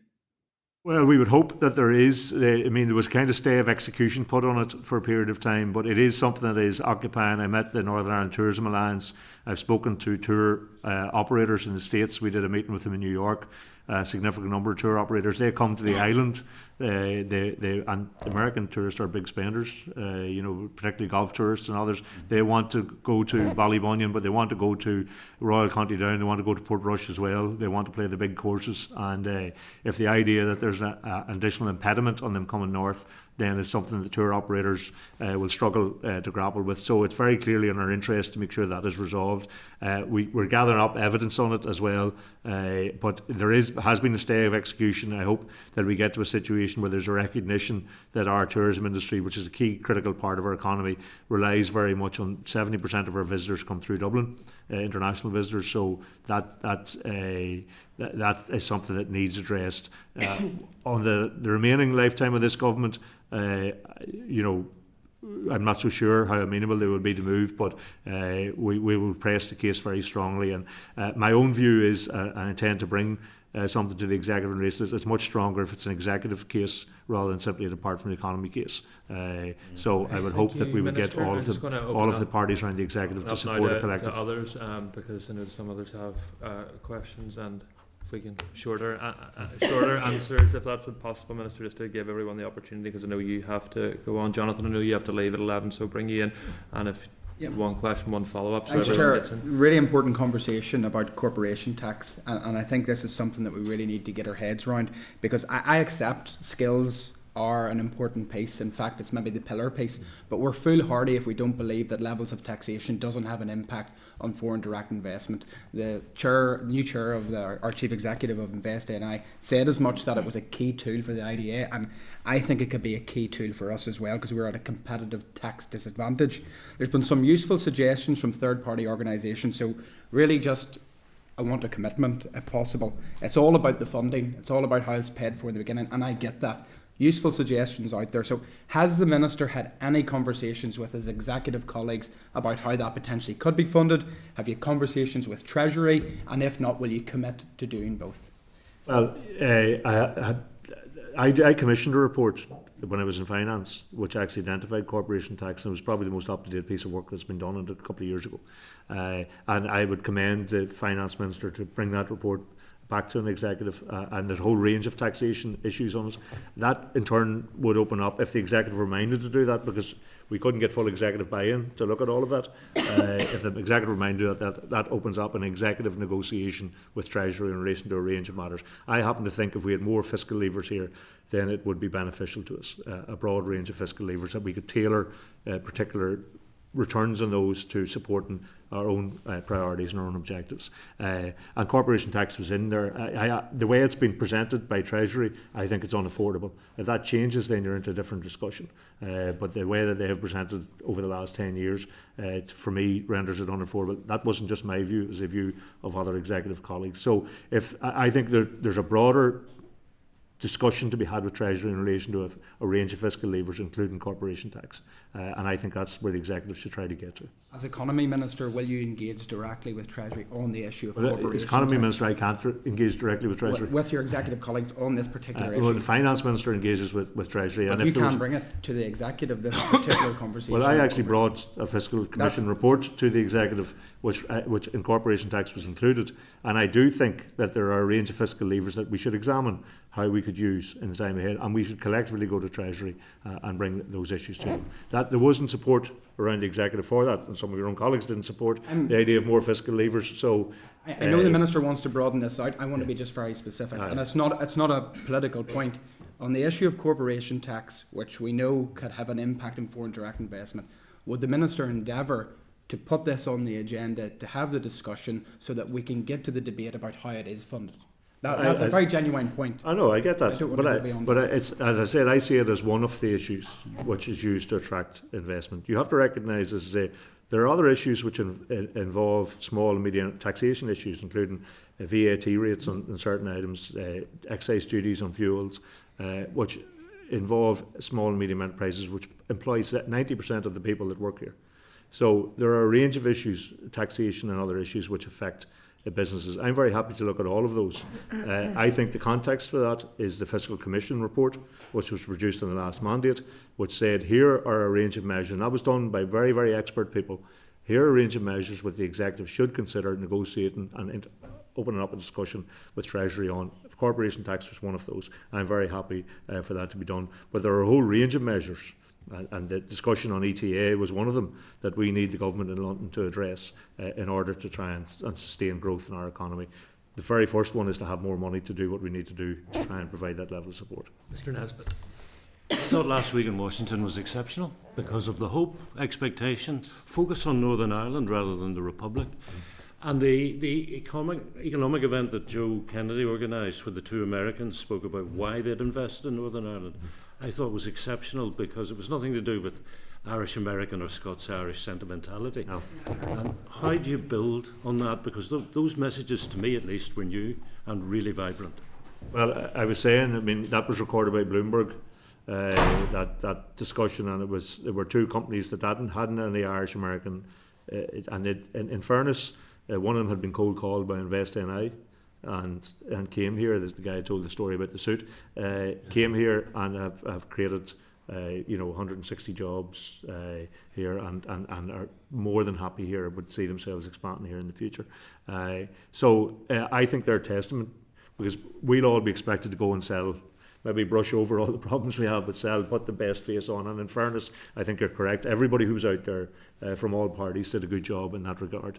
Well, we would hope that there is. There was kind of stay of execution put on it for a period of time, but it is something that is occupying. I met the Northern Ireland Tourism Alliance. I've spoken to tour operators in the States. We did a meeting with them in New York. A significant number of tour operators. They come to the island. And American tourists are big spenders. Particularly golf tourists and others. They want to go to Ballybunion, but they want to go to Royal County Down. They want to go to Portrush as well. They want to play the big courses. And if the idea that there's an additional impediment on them coming north, then is something that tour operators will struggle to grapple with. So it's very clearly in our interest to make sure that is resolved. We're gathering up evidence on it as well, but there has been a stay of execution. I hope that we get to a situation where there's a recognition that our tourism industry, which is a key critical part of our economy, relies very much on 70% of our visitors come through Dublin, international visitors. So that is something that needs addressed. On the remaining lifetime of this government, I'm not so sure how amenable they will be to move, but we will press the case very strongly. And my own view is, I intend to bring something to the executive and raise this. It's much stronger if it's an executive case rather than simply a depart from the economy case. So I would hope that we would get all of the parties around the executive to support a collective. To others, because I know some others have questions, and if we can shorter answers, if that's possible, Minister, just to give everyone the opportunity, because I know you have to go on. Jonathan, I know you have to leave at 11, so bring you in, and if one question, one follow-up. So Chair, really important conversation about corporation tax, and I think this is something that we really need to get our heads around, because I accept skills are an important piece. In fact, it's maybe the pillar piece, but we're foolhardy if we don't believe that levels of taxation doesn't have an impact on foreign direct investment. The new chair of our chief executive of Invest NI said as much, that it was a key tool for the IDA, and I think it could be a key tool for us as well, because we're at a competitive tax disadvantage. There's been some useful suggestions from third-party organisations, so really just I want a commitment if possible. It's all about the funding, it's all about how it's paid for in the beginning, and I get that. Useful suggestions out there. So has the Minister had any conversations with his executive colleagues about how that potentially could be funded? Have you conversations with Treasury? And if not, will you commit to doing both? Well, I commissioned a report when I was in finance, which actually identified corporation tax, and it was probably the most up-to-date piece of work that's been done a couple of years ago. And I would commend the finance minister to bring that report back to an executive, and there's a whole range of taxation issues on it. That in turn would open up, if the executive were minded to do that, because we couldn't get full executive buy-in to look at all of that. If the executive were minded to do that opens up an executive negotiation with Treasury in relation to a range of matters. I happen to think if we had more fiscal levers here, then it would be beneficial to us, a broad range of fiscal levers that we could tailor particular returns on those to supporting our own priorities and our own objectives. And corporation tax was in there. The way it's been presented by Treasury, I think it's unaffordable. If that changes, then you're into a different discussion. But the way that they have presented over the last 10 years, for me, renders it unaffordable. That wasn't just my view, it was a view of other executive colleagues. So I think there's a broader discussion to be had with Treasury in relation to a range of fiscal levers, including corporation tax. And I think that's where the executive should try to get to. As Economy Minister, will you engage directly with Treasury on the issue of corporation as Economy tax? Minister, I can't engage directly with Treasury. With your executive colleagues on this particular issue? Well, the Finance Minister engages with Treasury. But and you can bring it to the executive, this particular conversation. Well, I actually brought a Fiscal Commission report to the executive, which in corporation tax was included. And I do think that there are a range of fiscal levers that we should examine how we could use in the time ahead, and we should collectively go to Treasury and bring those issues to them. That there wasn't support around the executive for that, and some of your own colleagues didn't support the idea of more fiscal levers. So I know the Minister wants to broaden this out. I want to be just very specific, and it's not a political point. On the issue of corporation tax, which we know could have an impact on foreign direct investment, would the Minister endeavour to put this on the agenda, to have the discussion, so that we can get to the debate about how it is funded? That's a very genuine point. I know, I get that. But it's, as I said, I see it as one of the issues which is used to attract investment. You have to recognise, as I say, there are other issues which involve small and medium taxation issues, including VAT rates on certain items, excise duties on fuels, which involve small and medium enterprises, which employs 90% of the people that work here. So there are a range of issues, taxation and other issues, which affect businesses. I'm very happy to look at all of those. I think the context for that is the Fiscal Commission report, which was produced in the last mandate, which said here are a range of measures, and that was done by very, very expert people. Here are a range of measures which the executive should consider negotiating and opening up a discussion with Treasury on. If corporation tax was one of those, I'm very happy for that to be done. But there are a whole range of measures, and the discussion on ETA was one of them, that we need the government in London to address in order to try and sustain growth in our economy. The very first one is to have more money to do what we need to do to try and provide that level of support. Mr. Nesbitt. I thought last week in Washington was exceptional because of the hope, expectation, focus on Northern Ireland rather than the Republic. And the economic event that Joe Kennedy organised, where the two Americans spoke about why they'd invested in Northern Ireland, I thought was exceptional because it was nothing to do with Irish-American or Scots-Irish sentimentality. No. And how do you build on that? Because those messages, to me at least, were new and really vibrant. Well, I was saying, I mean, that was recorded by Bloomberg, that discussion, and there were two companies that hadn't any Irish-American, and in fairness, one of them had been cold called by InvestNI and came here. The guy who told the story about the suit came here and have created 160 jobs here and are more than happy here, would see themselves expanding here in the future. So I think they're a testament, because we'll all be expected to go and sell, maybe brush over all the problems we have, but sell, put the best face on. And in fairness, I think you're correct. Everybody who's out there from all parties did a good job in that regard.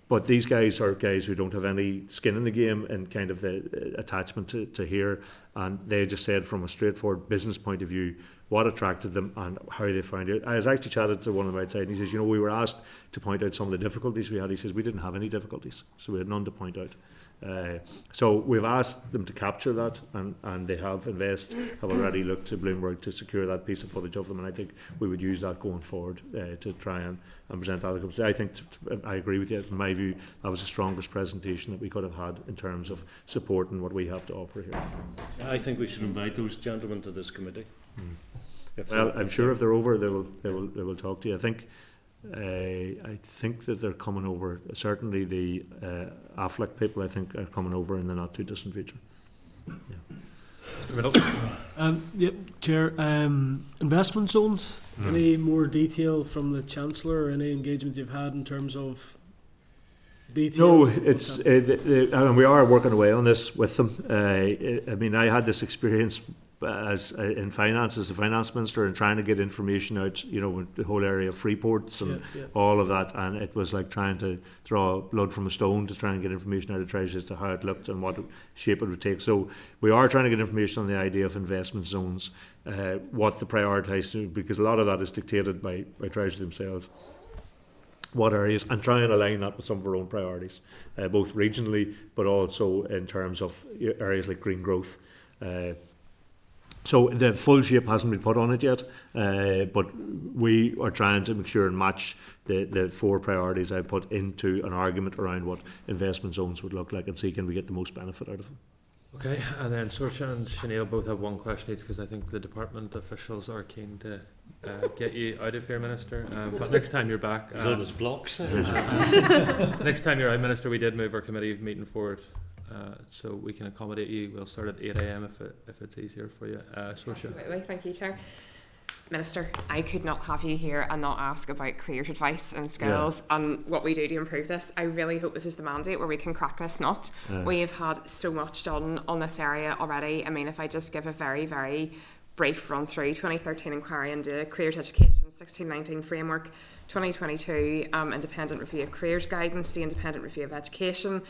But these guys are guys who don't have any skin in the game and kind of the attachment to here. And they just said from a straightforward business point of view what attracted them and how they found it. I was actually chatted to one of them outside, and he says, we were asked to point out some of the difficulties we had. He says, we didn't have any difficulties, so we had none to point out. So we've asked them to capture that, and they have already looked to Bloomberg to secure that piece of footage of them, and I think we would use that going forward to try and present other companies. I think I agree with you. In my view, that was the strongest presentation that we could have had in terms of supporting what we have to offer here. I think we should invite those gentlemen to this committee. Well, I'm sure if they're over, they will talk to you. I think that they're coming over. Certainly the Affleck people, I think, are coming over in the not too distant future. Yeah. Yep, Chair. Investment zones. Any more detail from the Chancellor, or any engagement you've had in terms of detail? No, it's and we are working away on this with them. I mean, I had this experience in finance as a finance minister and trying to get information out, with the whole area of free ports and all of that, and it was like trying to draw blood from a stone to try and get information out of Treasury as to how it looked and what shape it would take. So we are trying to get information on the idea of investment zones, what to prioritise, because a lot of that is dictated by Treasury themselves, what areas, and try and align that with some of our own priorities, both regionally but also in terms of areas like green growth. So the full shape hasn't been put on it yet, but we are trying to make sure and match the 4 priorities I put into an argument around what investment zones would look like and see can we get the most benefit out of them. Okay, and then Saoirse and Sinead both have one question each, because I think the department officials are keen to get you out of here, Minister. But next time you're back, Zona's blocks. next time you're out, Minister, we did move our committee meeting forward, so we can accommodate you. We'll start at 8 a.m. if it's easier for you. Saoirse. Absolutely, thank you, Chair. Minister, I could not have you here and not ask about careers advice and skills and what we do to improve this. I really hope this is the mandate where we can crack this nut. We have had so much done on this area already. I mean, if I just give a very, very brief run through, 2013 inquiry into careers education, 16-19 framework, 2022 independent review of careers guidance, the independent review of education.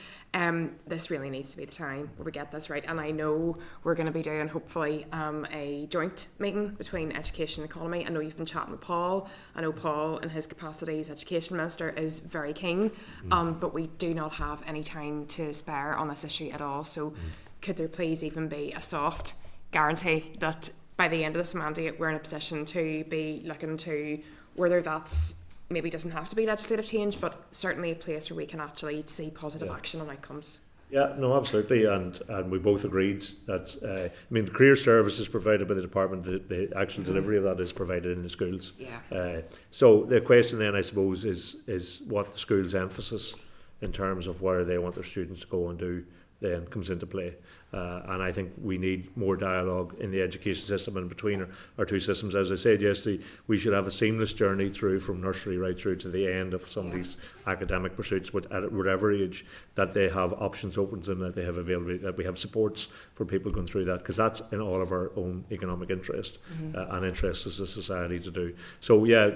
This really needs to be the time where we get this right, and I know we're going to be doing hopefully a joint meeting between education and economy. I know you've been chatting with Paul. I know Paul in his capacity as education minister is very keen, but we do not have any time to spare on this issue at all. So could there please even be a soft guarantee that by the end of this mandate we're in a position to be looking to whether that's maybe doesn't have to be legislative change, but certainly a place where we can actually see positive action and outcomes. Yeah, no, absolutely, and we both agreed that, I mean, the career service is provided by the department, the actual delivery of that is provided in the schools. Yeah. So the question then, I suppose, is what the school's emphasis in terms of where they want their students to go and do then comes into play. And I think we need more dialogue in the education system and between our 2 systems. As I said yesterday, we should have a seamless journey through from nursery right through to the end of somebody's academic pursuits at whatever age, that they have options open to them, that they have availability, that we have supports for people going through that, because that's in all of our own economic interest and interest as a society to do. So yeah,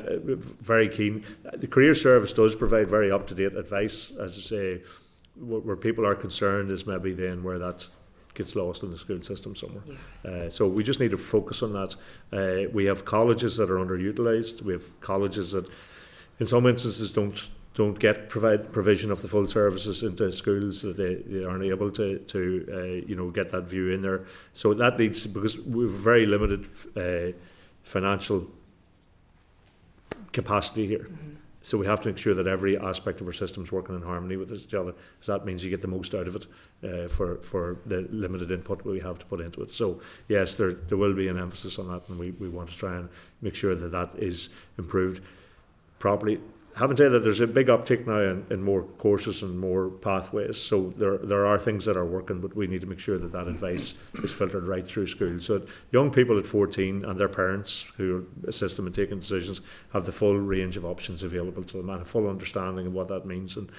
very keen. The career service does provide very up-to-date advice, as I say. Where people are concerned is maybe then where that gets lost in the school system somewhere. So we just need to focus on that. We have colleges that are underutilised. We have colleges that in some instances don't get provision of the full services into schools, that they aren't able to get that view in there. So that needs, because we have very limited financial capacity here. So we have to make sure that every aspect of our system is working in harmony with each other, because that means you get the most out of it for the limited input we have to put into it. So yes, there will be an emphasis on that, and we want to try and make sure that that is improved properly. Having said that, there's a big uptick now in more courses and more pathways, so there are things that are working, but we need to make sure that that advice is filtered right through schools, so that young people at 14 and their parents who assist them in taking decisions have the full range of options available to them and a full understanding of what that means. And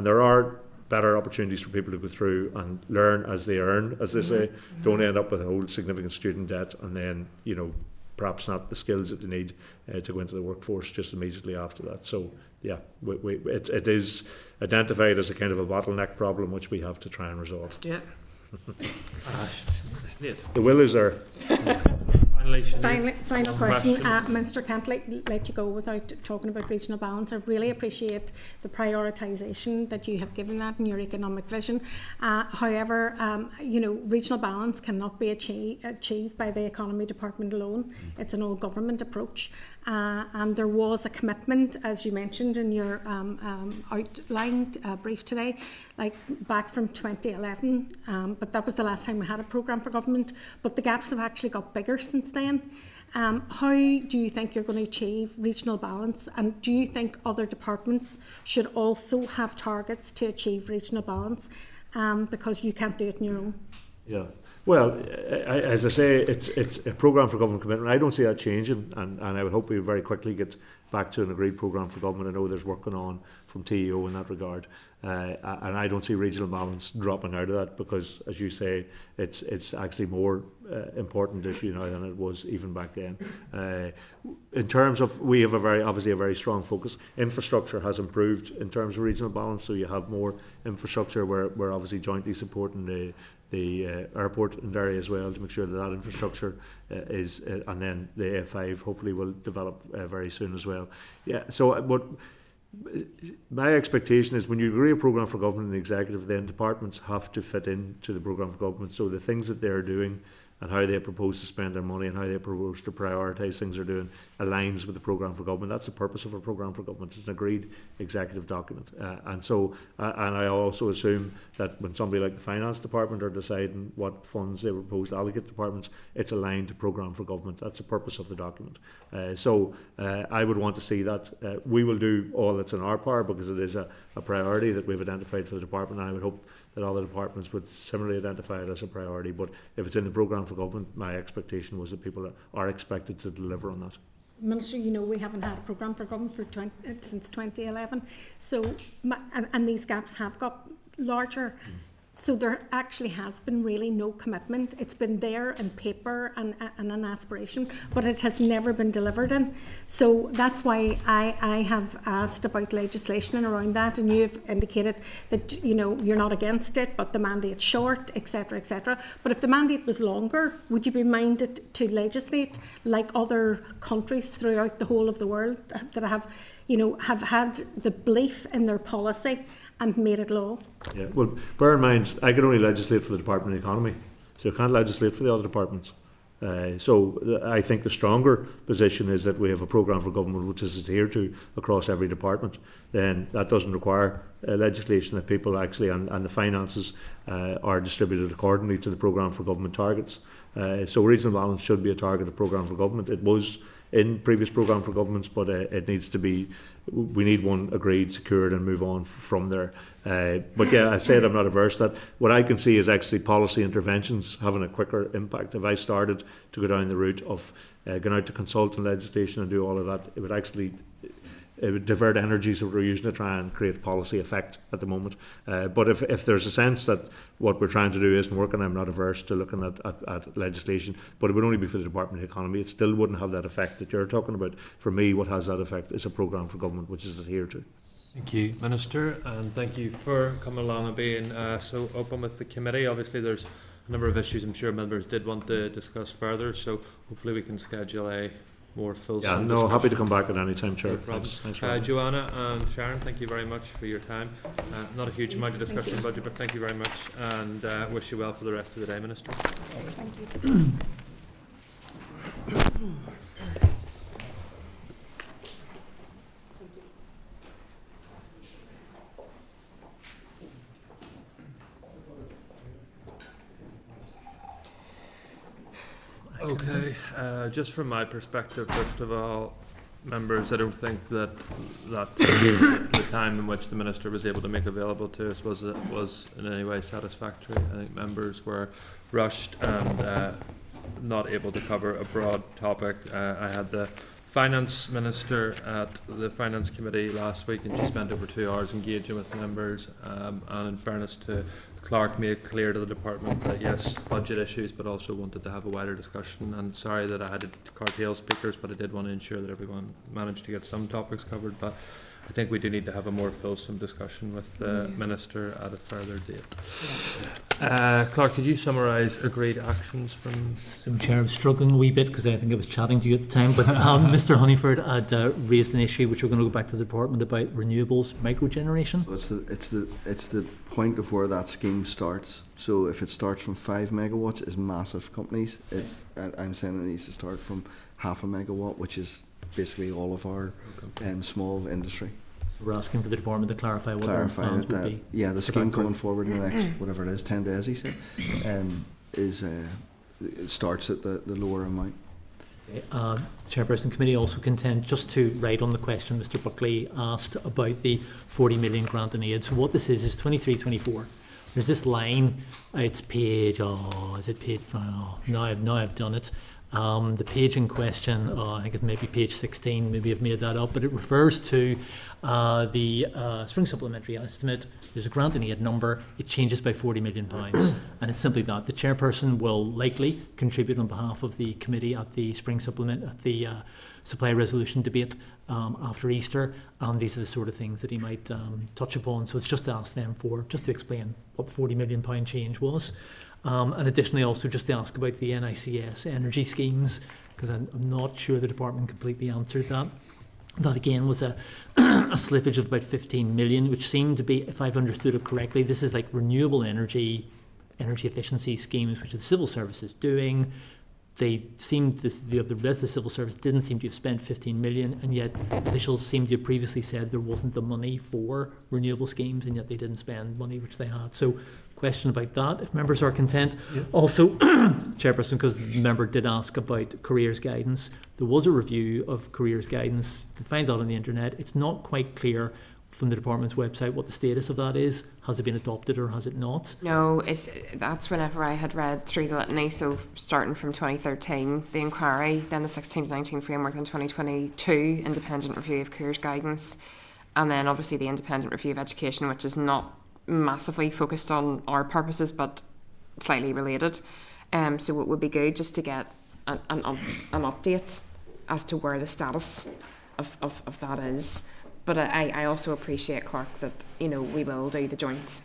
there are better opportunities for people to go through and learn as they earn, as they say. Don't end up with a whole significant student debt and then, perhaps not the skills that they need to go into the workforce just immediately after that. So yeah, it is identified as a kind of a bottleneck problem which we have to try and resolve. Let's do it. The will is there. Final question. Minister, can't let you go without talking about regional balance. I really appreciate the prioritisation that you have given that in your economic vision. However, regional balance cannot be achieved by the economy department alone. It's an all-government approach. And there was a commitment, as you mentioned in your outlined brief today, like back from 2011, but that was the last time we had a programme for government, but the gaps have actually got bigger since then. How do you think you're going to achieve regional balance, and do you think other departments should also have targets to achieve regional balance, because you can't do it on your own? Yeah. Well, as I say, it's a programme for government commitment. I don't see that changing, and I would hope we very quickly get back to an agreed programme for government. I know there's work going on from TEO in that regard, and I don't see regional balance dropping out of that, because, as you say, it's actually more important issue now than it was even back then. In terms of, we have obviously a very strong focus. Infrastructure has improved in terms of regional balance, so you have more infrastructure. We're obviously jointly supporting the airport in Derry as well, to make sure that infrastructure is, and then the A5 hopefully will develop very soon as well. Yeah. So, but my expectation is, when you agree a programme for government in the executive, then departments have to fit into the programme for government. So the things that they're doing and how they propose to spend their money and how they propose to prioritise things they're doing aligns with the programme for government. That's the purpose of a programme for government. It's an agreed executive document. And I also assume that when somebody like the finance department are deciding what funds they propose to allocate to departments, it's aligned to programme for government. That's the purpose of the document. I would want to see that. We will do all that's in our power, because it is a priority that we've identified for the department, and I would hope that all the departments would similarly identify it as a priority. But if it's in the programme for government, my expectation was that people are expected to deliver on that. Minister, you know, we haven't had a programme for government since 2011, so and these gaps have got larger. So there actually has been really no commitment. It's been there in paper and an aspiration, but it has never been delivered in. So that's why I have asked about legislation around that, and you've indicated that, you know, you're not against it, but the mandate's short, etc., etc. But if the mandate was longer, would you be minded to legislate like other countries throughout the whole of the world that have had the belief in their policy and made it law? Yeah, well, bear in mind, I can only legislate for the Department of Economy, so I can't legislate for the other departments. So I think the stronger position is that we have a programme for government which is adhered to across every department. Then that doesn't require legislation, that people actually, and the finances are distributed accordingly to the programme for government targets. So regional balance should be a target of programme for government. It was in previous programme for governments, but it needs to be, we need one agreed, secured, and move on from there. But yeah, I said I'm not averse to that. What I can see is actually policy interventions having a quicker impact. If I started to go down the route of going out to consult on legislation and do all of that, it would divert energies that we're using to try and create policy effect at the moment. But if there's a sense that what we're trying to do isn't working, I'm not averse to looking at legislation, but it would only be for the Department of Economy. It still wouldn't have that effect that you're talking about. For me, what has that effect is a programme for government which is adhered to. Thank you, Minister, and thank you for coming along and being so open with the committee. Obviously there's a number of issues I'm sure members did want to discuss further, so hopefully we can schedule a more fulsome discussion. Happy to come back at any time, Chair. No problem. Thanks Joanna and Sharon, thank you very much for your time. Not a huge amount of discussion on budget, but thank you very much, and wish you well for the rest of the day, Minister. Thank you. Okay, just from my perspective, first of all, members, I don't think that the time in which the Minister was able to make available to us was in any way satisfactory. I think members were rushed and not able to cover a broad topic. I had the Finance Minister at the Finance Committee last week, and she spent over 2 hours engaging with members, and in fairness to Clark, made clear to the department that yes, budget issues, but also wanted to have a wider discussion. And sorry that I had to curtail speakers, but I did want to ensure that everyone managed to get some topics covered. But I think we do need to have a more fulsome discussion with the Minister at a further date. Clark, could you summarise agreed actions from... So, Chair, I'm struggling a wee bit because I think I was chatting to you at the time, but Mr Honeyford had raised an issue which we're going to go back to the department about renewables, microgeneration. So it's the point of where that scheme starts. So if it starts from 5 megawatts, is massive companies. I'm saying it needs to start from 0.5 megawatt, which is basically all of our small industry. So we're asking for the department to clarify what their plans would be. Yeah, the scheme coming forward in the next, whatever it is, 10 days, he said, it starts at the lower amount. Okay. Chairperson Committee also contend, just to write on the question Mr Buckley asked about the 40 million grant and aid. So what this is 23-24. there's this line. It's page. Oh, is it page? Oh, now I've done it. The page in question, I think it may be page 16, maybe I've made that up, but it refers to the spring supplementary estimate. There's a grant and aid number, it changes by £40 million, and it's simply that. The chairperson will likely contribute on behalf of the committee at the spring supplement, at the supply resolution debate after Easter, and these are the sort of things that he might touch upon. So it's just to ask them just to explain what the £40 million change was. And additionally also just to ask about the NICS energy schemes, because I'm not sure the department completely answered that. That again was a slippage of about 15 million, which seemed to be, if I've understood it correctly, this is like renewable energy efficiency schemes, which the civil service is doing. They seemed, the rest of the civil service didn't seem to have spent 15 million, and yet officials seemed to have previously said there wasn't the money for renewable schemes, and yet they didn't spend money which they had. So question about that, if members are content. Yeah. Also, Chairperson, because the member did ask about careers guidance, there was a review of careers guidance. You can find that on the internet. It's not quite clear from the department's website what the status of that is. Has it been adopted or has it not? No, that's whenever I had read through the litany, so starting from 2013, the inquiry, then the 16 to 19 framework, then 2022 independent review of careers guidance, and then obviously the independent review of education, which is not massively focused on our purposes but slightly related. So it would be good just to get an update as to where the status of that is. But I also appreciate, Clerk, that we will do the joint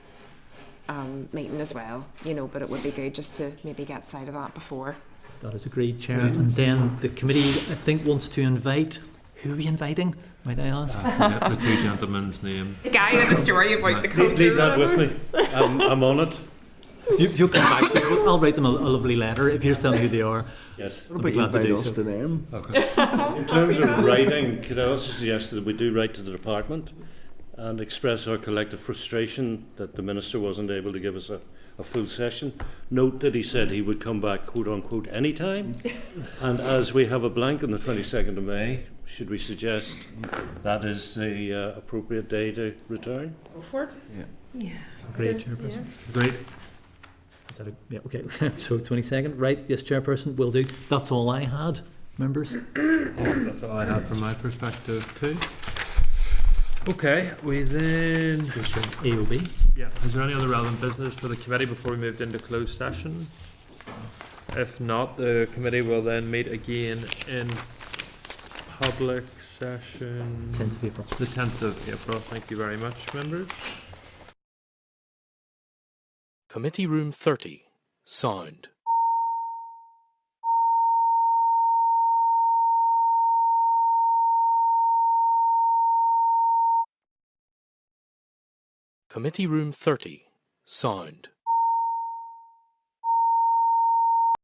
meeting as well, but it would be good just to maybe get sight of that before. That is agreed, Chair. And then the committee, I think, wants to invite, who are we inviting, might I ask? The two gentlemen's name. The guy with the story about the code. Leave that with me. I'm on it. If you'll come back, I'll write them a lovely letter if you just tell me who they are. Yes. What about you invite us to them? Okay. In terms of writing, could I also suggest that we do write to the department and express our collective frustration that the Minister wasn't able to give us a full session? Note that he said he would come back, quote unquote, anytime. And as we have a blank on the 22nd of May, should we suggest that is the appropriate day to return? Go for it. Yeah. Great, Chairperson. Great. Is that yeah, okay. So 22nd, right? Yes, Chairperson, will do. That's all I had, members. That's all I had from my perspective too. Okay, we then... AOB. Yeah, is there any other relevant business for the committee before we moved into closed session? If not, the committee will then meet again in public session... 10th of April. The 10th of April. Thank you very much, members. Committee Room 30, sound. Committee Room 30, sound.